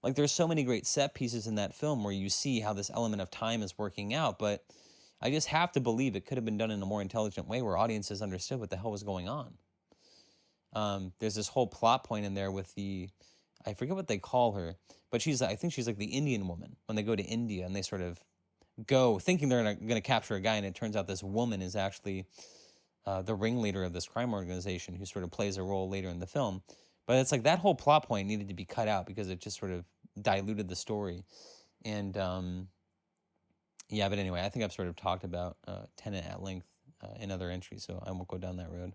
Like there's so many great set pieces in that film where you see how this element of time is working out, but I just have to believe it could have been done in a more intelligent way where audiences understood what the hell was going on. There's this whole plot point in there with I forget what they call her, but I think she's like the Indian woman when they go to India and they sort of go thinking they're going to capture a guy, and it turns out this woman is actually the ringleader of this crime organization who sort of plays a role later in the film. But it's like that whole plot point needed to be cut out because it just sort of diluted the story. And yeah, but anyway, I think I've sort of talked about Tenet at length in other entries, so I won't go down that road.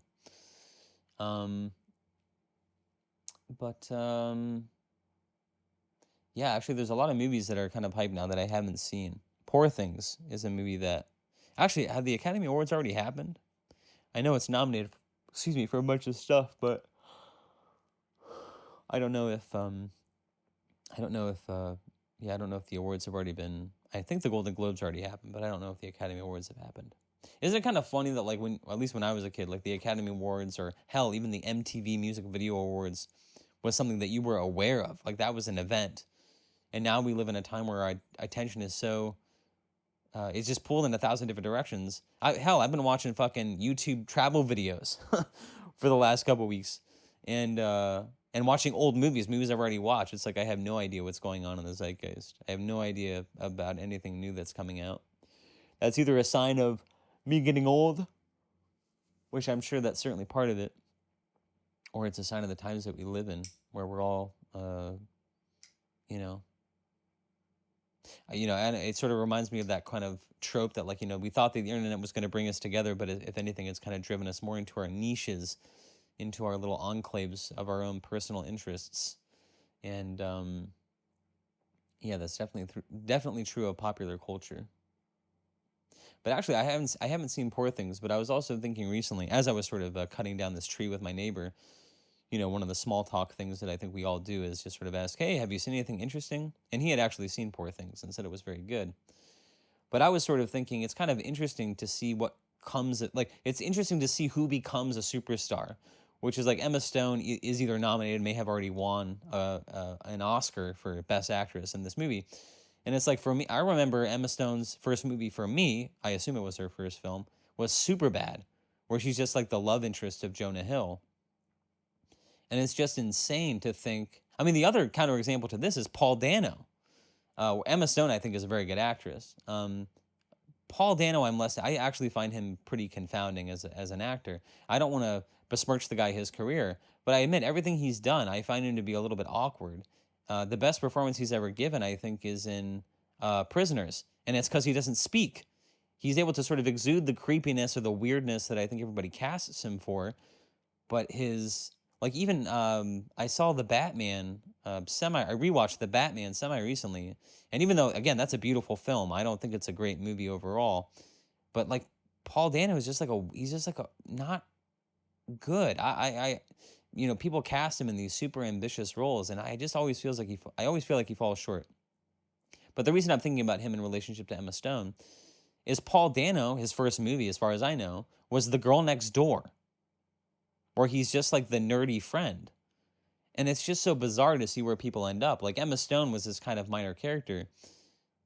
Yeah, actually, there's a lot of movies that are kind of hyped now that I haven't seen. Poor Things is a movie that actually, have the Academy Awards already happened? I know it's nominated, for a bunch of stuff, but I don't know if I don't know if the awards have already been. I think the Golden Globes already happened, but I don't know if the Academy Awards have happened. Isn't it kind of funny that like at least when I was a kid, like the Academy Awards or hell, even the MTV Music Video Awards was something that you were aware of. Like that was an event. And now we live in a time where our attention is so it's just pulled in 1,000 different directions. I've been watching fucking YouTube travel videos for the last couple weeks, and watching old movies I've already watched. It's like I have no idea what's going on in the zeitgeist. I have no idea about anything new that's coming out. That's either a sign of me getting old, which I'm sure that's certainly part of it, or it's a sign of the times that we live in, where we're all, and it sort of reminds me of that kind of trope that, like, we thought that the internet was going to bring us together, but if anything, it's kind of driven us more into our niches, into our little enclaves of our own personal interests. And that's definitely true of popular culture. But actually, I haven't seen Poor Things, but I was also thinking recently, as I was sort of cutting down this tree with my neighbor, one of the small talk things that I think we all do is just sort of ask, hey, have you seen anything interesting? And he had actually seen Poor Things and said it was very good. But I was sort of thinking it's kind of interesting to see what comes, it's interesting to see who becomes a superstar, which is like Emma Stone is either nominated, may have already won an Oscar for Best Actress in this movie. And it's like, for me, I remember Emma Stone's first movie for me, I assume it was her first film, was Superbad, where she's just like the love interest of Jonah Hill. And it's just insane to think. I mean, the other counterexample to this is Paul Dano. Emma Stone, I think, is a very good actress. Paul Dano, I actually find him pretty confounding as an actor. I don't want to besmirch the guy, his career, but I admit everything he's done, I find him to be a little bit awkward. The best performance he's ever given, I think, is in Prisoners, and it's because he doesn't speak. He's able to sort of exude the creepiness or the weirdness that I think everybody casts him for, but his... Like, even, I saw The Batman, I rewatched The Batman semi-recently, and even though, again, that's a beautiful film, I don't think it's a great movie overall, but, like, Paul Dano is just he's just not good. People cast him in these super ambitious roles, and I just always feel like he falls short. But the reason I'm thinking about him in relationship to Emma Stone is Paul Dano, his first movie, as far as I know, was The Girl Next Door, where he's just like the nerdy friend. And it's just so bizarre to see where people end up. Like Emma Stone was this kind of minor character.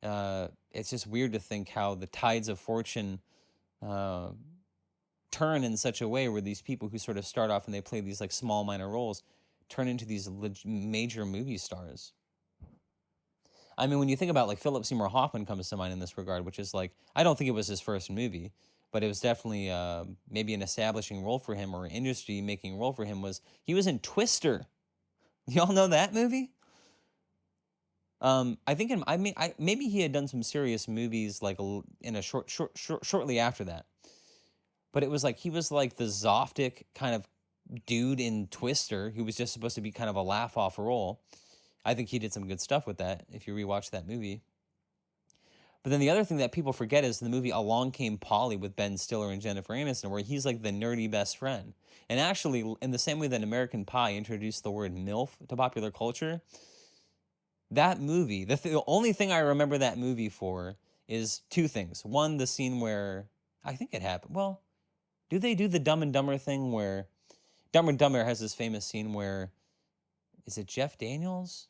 It's just weird to think how the tides of fortune turn in such a way where these people who sort of start off and they play these like small minor roles turn into these major movie stars. I mean, when you think about like Philip Seymour Hoffman comes to mind in this regard, which is like, I don't think it was his first movie, but it was definitely maybe an establishing role for him or an industry making role for him. Was he was in Twister? Y'all know that movie? I think maybe he had done some serious movies like in a shortly after that, but it was like he was like the Zoftic kind of dude in Twister who was just supposed to be kind of a laugh off role. I think he did some good stuff with that if you rewatch that movie. But then the other thing that people forget is the movie Along Came Polly with Ben Stiller and Jennifer Aniston, where he's like the nerdy best friend. And actually, in the same way that American Pie introduced the word MILF to popular culture, that movie, the only thing I remember that movie for is two things. One, the scene where I think it happened. Well, do they do the Dumb and Dumber thing where Dumb and Dumber has this famous scene where, is it Jeff Daniels?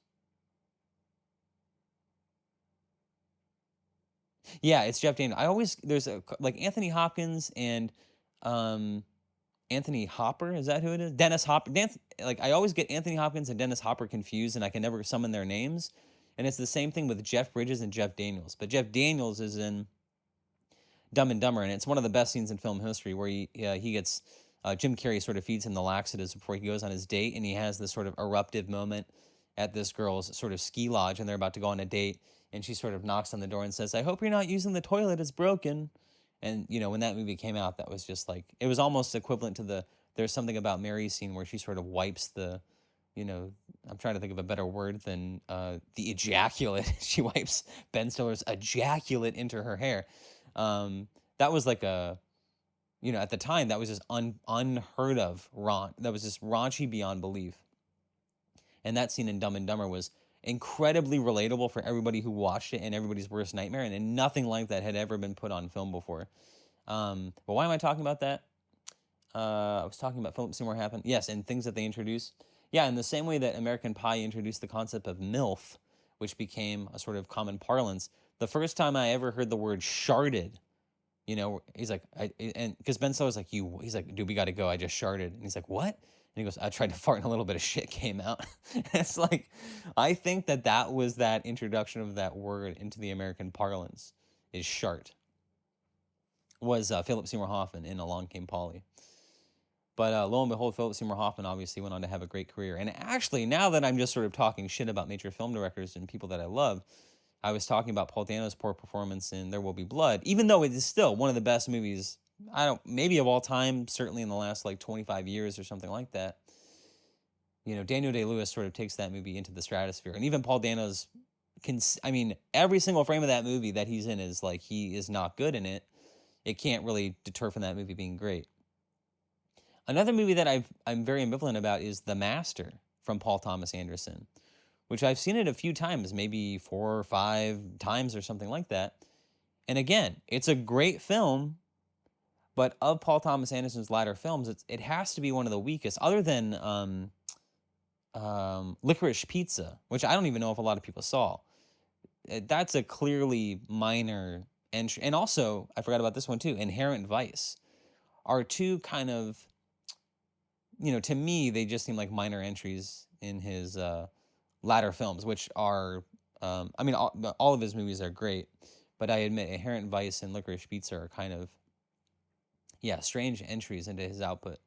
Yeah, it's Jeff Daniels. I always, there's like Anthony Hopkins and Anthony Hopper. Is that who it is? Dennis Hopper. Like I always get Anthony Hopkins and Dennis Hopper confused, and I can never summon their names. And it's the same thing with Jeff Bridges and Jeff Daniels. But Jeff Daniels is in Dumb and Dumber, and it's one of the best scenes in film history where he gets Jim Carrey sort of feeds him the laxatives before he goes on his date, and he has this sort of eruptive moment at this girl's sort of ski lodge, and they're about to go on a date, and she sort of knocks on the door and says, "I hope you're not using the toilet, it's broken." And, you know, when that movie came out, that was just like, it was almost equivalent to the There's Something About Mary scene where she sort of wipes the, you know, I'm trying to think of a better word than the ejaculate. She wipes Ben Stiller's ejaculate into her hair. That was like a, you know, at the time, that was just unheard of that was just raunchy beyond belief. And that scene in Dumb and Dumber was incredibly relatable for everybody who watched it and everybody's worst nightmare, and nothing like that had ever been put on film before. But why am I talking about that? I was talking about Philip Seymour Hoffman. Yes, and things that they introduced. Yeah, in the same way that American Pie introduced the concept of MILF, which became a sort of common parlance, the first time I ever heard the word sharded, you know, he's like, and because Ben Stiller's like, he's like, dude, we got to go. I just sharded. And he's like, what? And he goes, I tried to fart and a little bit of shit came out. It's like, I think that was that introduction of that word into the American parlance is shart. Was Philip Seymour Hoffman in Along Came Polly. But lo and behold, Philip Seymour Hoffman obviously went on to have a great career. And actually, now that I'm just sort of talking shit about major film directors and people that I love, I was talking about Paul Dano's poor performance in There Will Be Blood, even though it is still one of the best movies, maybe of all time, certainly in the last like 25 years or something like that. You know, Daniel Day-Lewis sort of takes that movie into the stratosphere. And even Paul Dano's, every single frame of that movie that he's in is like, he is not good in it. It can't really deter from that movie being great. Another movie that I'm very ambivalent about is The Master from Paul Thomas Anderson, which I've seen it a few times, maybe 4 or 5 times or something like that. And again, it's a great film, but of Paul Thomas Anderson's latter films, it has to be one of the weakest, other than Licorice Pizza, which I don't even know if a lot of people saw. That's a clearly minor entry. And also, I forgot about this one too, Inherent Vice, are two kind of, you know, to me, they just seem like minor entries in his latter films, which are, all of his movies are great, but I admit Inherent Vice and Licorice Pizza are kind of, strange entries into his output.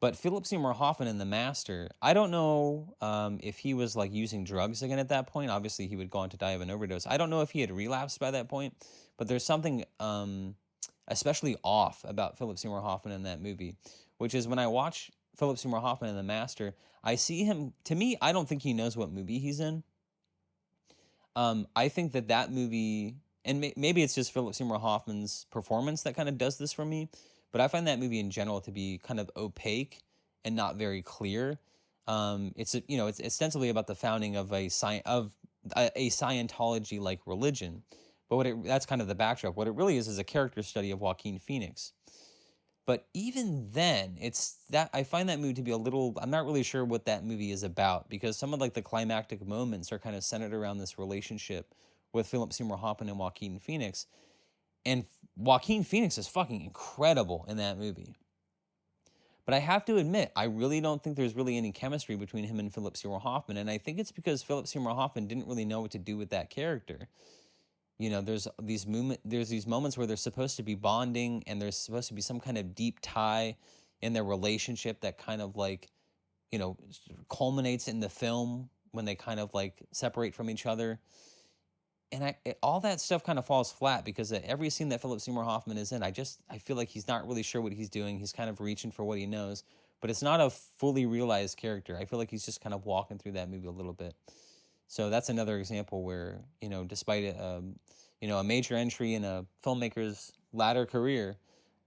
But Philip Seymour Hoffman in The Master, I don't know if he was like using drugs again at that point. Obviously, he would go on to die of an overdose. I don't know if he had relapsed by that point, but there's something especially off about Philip Seymour Hoffman in that movie, which is when I watch Philip Seymour Hoffman in The Master, I see him, to me, I don't think he knows what movie he's in. I think that movie, and maybe it's just Philip Seymour Hoffman's performance that kind of does this for me, but I find that movie in general to be kind of opaque and not very clear. It's ostensibly about the founding of a Scientology-like religion, but that's kind of the backdrop. What it really is a character study of Joaquin Phoenix. But even then, I find that movie to be a little, I'm not really sure what that movie is about, because some of like the climactic moments are kind of centered around this relationship with Philip Seymour Hoffman and Joaquin Phoenix. And Joaquin Phoenix is fucking incredible in that movie. But I have to admit, I really don't think there's really any chemistry between him and Philip Seymour Hoffman. And I think it's because Philip Seymour Hoffman didn't really know what to do with that character. You know, there's these moments where they're supposed to be bonding and there's supposed to be some kind of deep tie in their relationship that kind of like, you know, culminates in the film when they kind of like separate from each other. And all that stuff kind of falls flat because at every scene that Philip Seymour Hoffman is in, I feel like he's not really sure what he's doing. He's kind of reaching for what he knows, but it's not a fully realized character. I feel like he's just kind of walking through that movie a little bit. So that's another example where, you know, despite you know, a major entry in a filmmaker's latter career,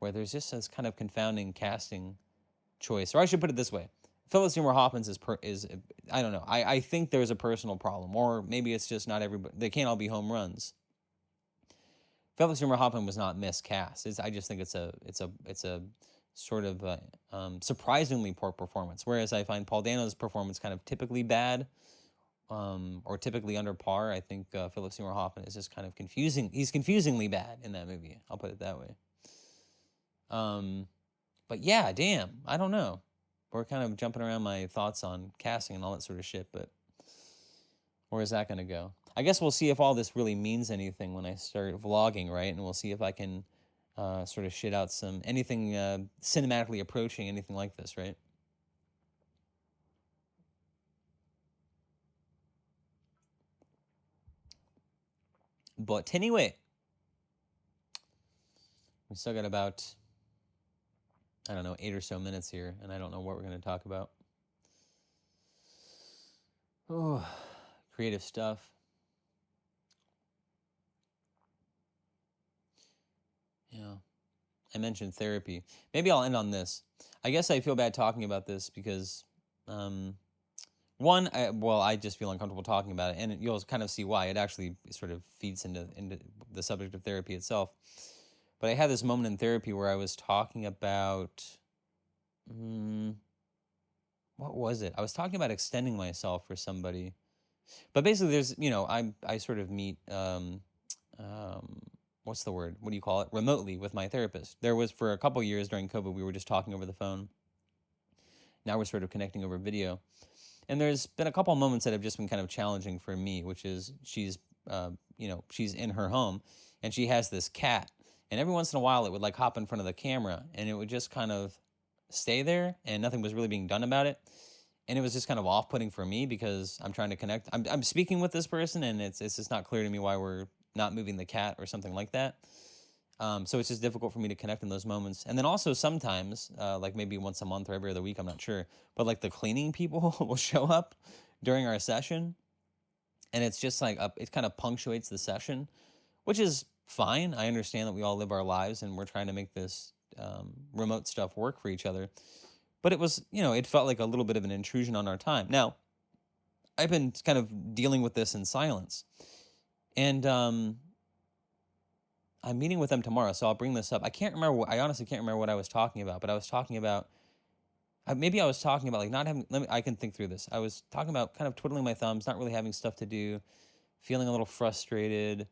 where there's just this kind of confounding casting choice. Or I should put it this way: Philip Seymour Hoffman's is I don't know. I think there's a personal problem, or maybe it's just not everybody. They can't all be home runs. Philip Seymour Hoffman was not miscast. I just think it's a sort of surprisingly poor performance. Whereas I find Paul Dano's performance kind of typically bad, or typically under par. I think Philip Seymour Hoffman is just kind of confusing. He's confusingly bad in that movie. I'll put it that way. But yeah, damn, I don't know. We're kind of jumping around my thoughts on casting and all that sort of shit, but where is that going to go? I guess we'll see if all this really means anything when I start vlogging, right? And we'll see if I can sort of shit out anything cinematically approaching anything like this, right? But anyway, we still got about, I don't know, 8 or so minutes here, and I don't know what we're going to talk about. Oh, creative stuff. Yeah. I mentioned therapy. Maybe I'll end on this. I guess I feel bad talking about this because, one, I just feel uncomfortable talking about it, and you'll kind of see why. It actually sort of feeds into the subject of therapy itself. But I had this moment in therapy where I was talking about, what was it? I was talking about extending myself for somebody. But basically, there's, you know, I sort of meet, what's the word? What do you call it? Remotely with my therapist. There was, for a couple years during COVID, we were just talking over the phone. Now we're sort of connecting over video. And there's been a couple moments that have just been kind of challenging for me, which is she's, you know, she's in her home and she has this cat. And every once in a while, it would like hop in front of the camera and it would just kind of stay there and nothing was really being done about it. And it was just kind of off-putting for me because I'm trying to connect. I'm speaking with this person and it's just not clear to me why we're not moving the cat or something like that. So it's just difficult for me to connect in those moments. And then also sometimes, like maybe once a month or every other week, I'm not sure, but like the cleaning people will show up during our session. And it's just like, it kind of punctuates the session, which is fine. I understand that we all live our lives and we're trying to make this remote stuff work for each other. But it was, you know, it felt like a little bit of an intrusion on our time. Now, I've been kind of dealing with this in silence. And I'm meeting with them tomorrow, so I'll bring this up. I honestly can't remember what I was talking about, but I was talking about, maybe I was talking about like not having, I can think through this. I was talking about kind of twiddling my thumbs, not really having stuff to do, feeling a little frustrated,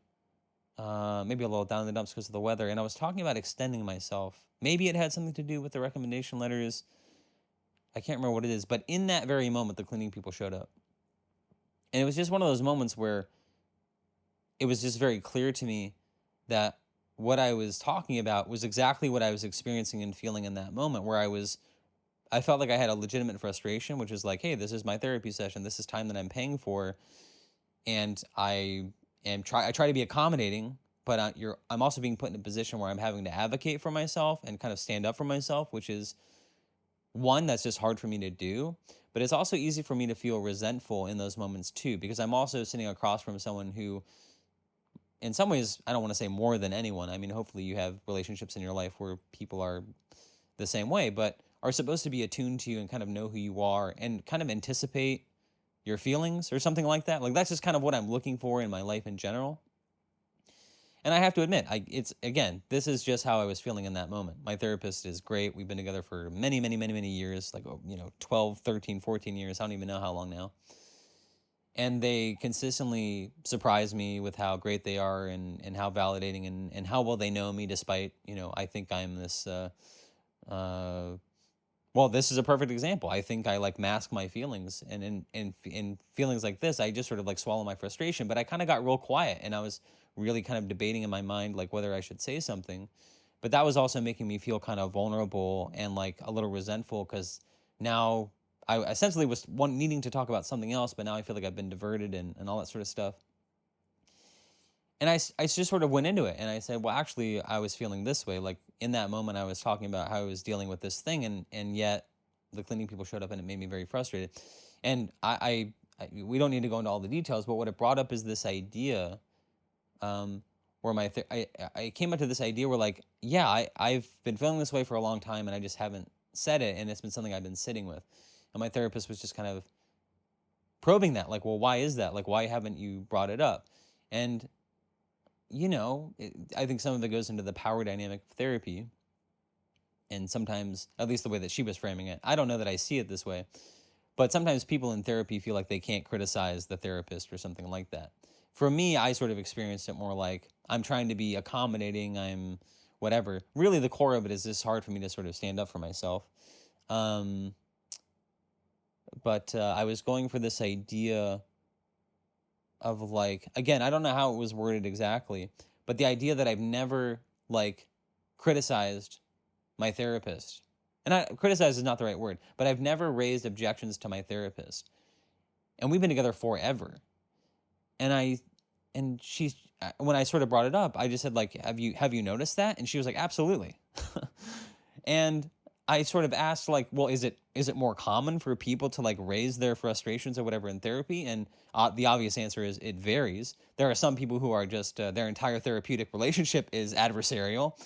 maybe a little down in the dumps because of the weather. And I was talking about extending myself. Maybe it had something to do with the recommendation letters. I can't remember what it is, but in that very moment, the cleaning people showed up. And it was just one of those moments where it was just very clear to me that what I was talking about was exactly what I was experiencing and feeling in that moment, where I felt like I had a legitimate frustration, which is like, hey, this is my therapy session. This is time that I'm paying for. And I try to be accommodating, but I'm also being put in a position where I'm having to advocate for myself and kind of stand up for myself, which is one that's just hard for me to do. But it's also easy for me to feel resentful in those moments too, because I'm also sitting across from someone who, in some ways, I don't want to say more than anyone. I mean, hopefully you have relationships in your life where people are the same way, but are supposed to be attuned to you and kind of know who you are and kind of anticipate your feelings or something like that. Like that's just kind of what I'm looking for in my life in general. And I have to admit, this is just how I was feeling in that moment. My therapist is great. We've been together for many, many, many, many years, like, 12, 13, 14 years. I don't even know how long now. And they consistently surprise me with how great they are and how validating and how well they know me, despite, I think I'm this Well, this is a perfect example. I think I like mask my feelings, and in feelings like this, I just sort of like swallow my frustration. But I kind of got real quiet, and I was really kind of debating in my mind like whether I should say something. But that was also making me feel kind of vulnerable and like a little resentful because now I essentially was needing to talk about something else, but now I feel like I've been diverted and all that sort of stuff. And I just sort of went into it and I said, well, actually, I was feeling this way. Like in that moment, I was talking about how I was dealing with this thing, and yet the cleaning people showed up and it made me very frustrated. And we don't need to go into all the details, but what it brought up is this idea, where I came up to this idea where like, yeah, I've been feeling this way for a long time and I just haven't said it, and it's been something I've been sitting with. And my therapist was just kind of probing that, like, well, why is that? Like, why haven't you brought it up? And I think some of it goes into the power dynamic of therapy. And sometimes, at least the way that she was framing it, I don't know that I see it this way, but sometimes people in therapy feel like they can't criticize the therapist or something like that. For me, I sort of experienced it more like I'm trying to be accommodating, I'm whatever. Really, the core of it is just hard for me to sort of stand up for myself. Um, but I was going for this idea of like, again, I don't know how it was worded exactly, but the idea that I've never like criticized my therapist. And criticize is not the right word, but I've never raised objections to my therapist. And we've been together forever. And she's when I sort of brought it up, I just said like, have you noticed that? And she was like, absolutely. And I sort of asked like, well, is it more common for people to like raise their frustrations or whatever in therapy? And the obvious answer is it varies. There are some people who are just their entire therapeutic relationship is adversarial,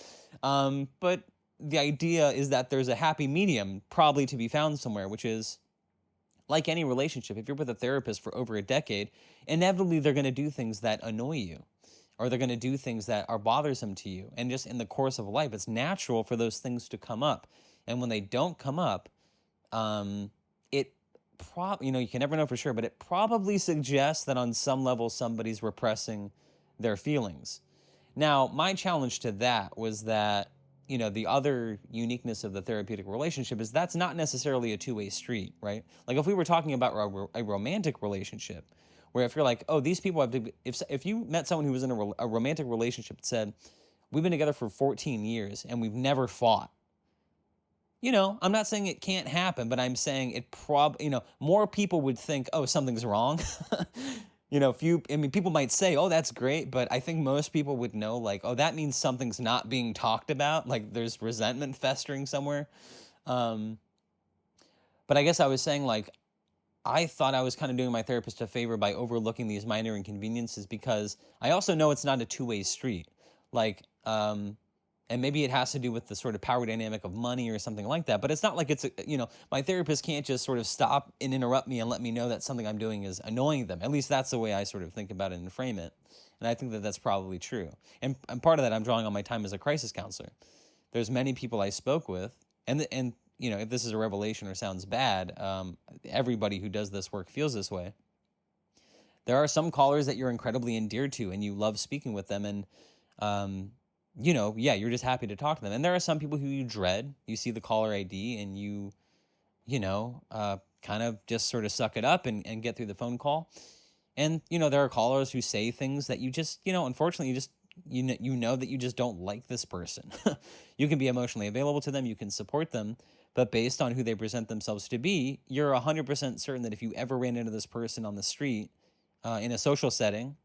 but the idea is that there's a happy medium probably to be found somewhere, which is like any relationship. If you're with a therapist for over a decade, inevitably they're going to do things that annoy you, or they're going to do things that are bothersome to you. And just in the course of life, it's natural for those things to come up. And when they don't come up, it you can never know for sure, but it probably suggests that on some level somebody's repressing their feelings. Now, my challenge to that was that, the other uniqueness of the therapeutic relationship is that's not necessarily a two-way street, right? Like if we were talking about a romantic relationship, where if you're like, oh, these people have to, if you met someone who was in a romantic relationship that said, we've been together for 14 years and we've never fought. I'm not saying it can't happen, but I'm saying it more people would think, oh, something's wrong. People might say, oh, that's great, but I think most people would know, like, oh, that means something's not being talked about, like there's resentment festering somewhere. But I guess I was saying, like, I thought I was kind of doing my therapist a favor by overlooking these minor inconveniences because I also know it's not a two-way street. Like, and maybe it has to do with the sort of power dynamic of money or something like that. But it's not like my therapist can't just sort of stop and interrupt me and let me know that something I'm doing is annoying them. At least that's the way I sort of think about it and frame it. And I think that that's probably true. And part of that, I'm drawing on my time as a crisis counselor. There's many people I spoke with, and if this is a revelation or sounds bad, everybody who does this work feels this way. There are some callers that you're incredibly endeared to and you love speaking with them, and you're just happy to talk to them. And there are some people who you dread. You see the caller ID and you kind of just sort of suck it up and get through the phone call. And, there are callers who say things that you just, unfortunately, you know that you just don't like this person. You can be emotionally available to them. You can support them. But based on who they present themselves to be, you're 100% certain that if you ever ran into this person on the street in a social setting,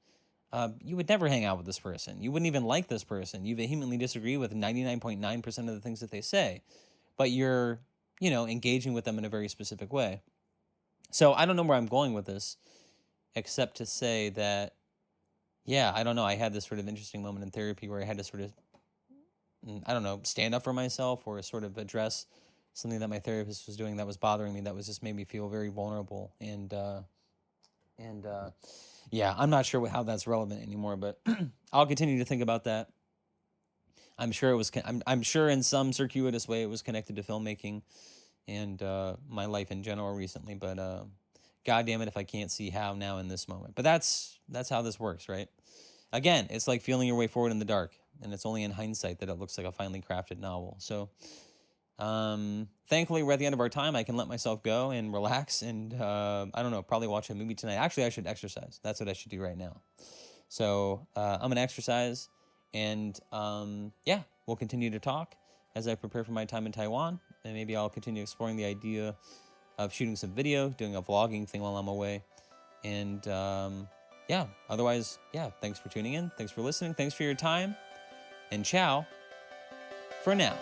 you would never hang out with this person. You wouldn't even like this person. You vehemently disagree with 99.9% of the things that they say. But you're, engaging with them in a very specific way. So I don't know where I'm going with this, except to say that, yeah, I don't know. I had this sort of interesting moment in therapy where I had to sort of, I don't know, stand up for myself or sort of address something that my therapist was doing that was bothering me, that was just made me feel very vulnerable. And yeah, I'm not sure how that's relevant anymore, but I'll continue to think about that. I'm sure it was. I'm sure in some circuitous way it was connected to filmmaking and my life in general recently. But God damn it, if I can't see how now in this moment. But that's how this works, right? Again, it's like feeling your way forward in the dark, and it's only in hindsight that it looks like a finely crafted novel. So Thankfully, we're at the end of our time. I can let myself go and relax and, I don't know, probably watch a movie tonight. Actually, I should exercise. That's what I should do right now. So I'm going to exercise. And yeah, we'll continue to talk as I prepare for my time in Taiwan. And maybe I'll continue exploring the idea of shooting some video, doing a vlogging thing while I'm away. And yeah, otherwise, yeah, thanks for tuning in. Thanks for listening. Thanks for your time. And ciao for now.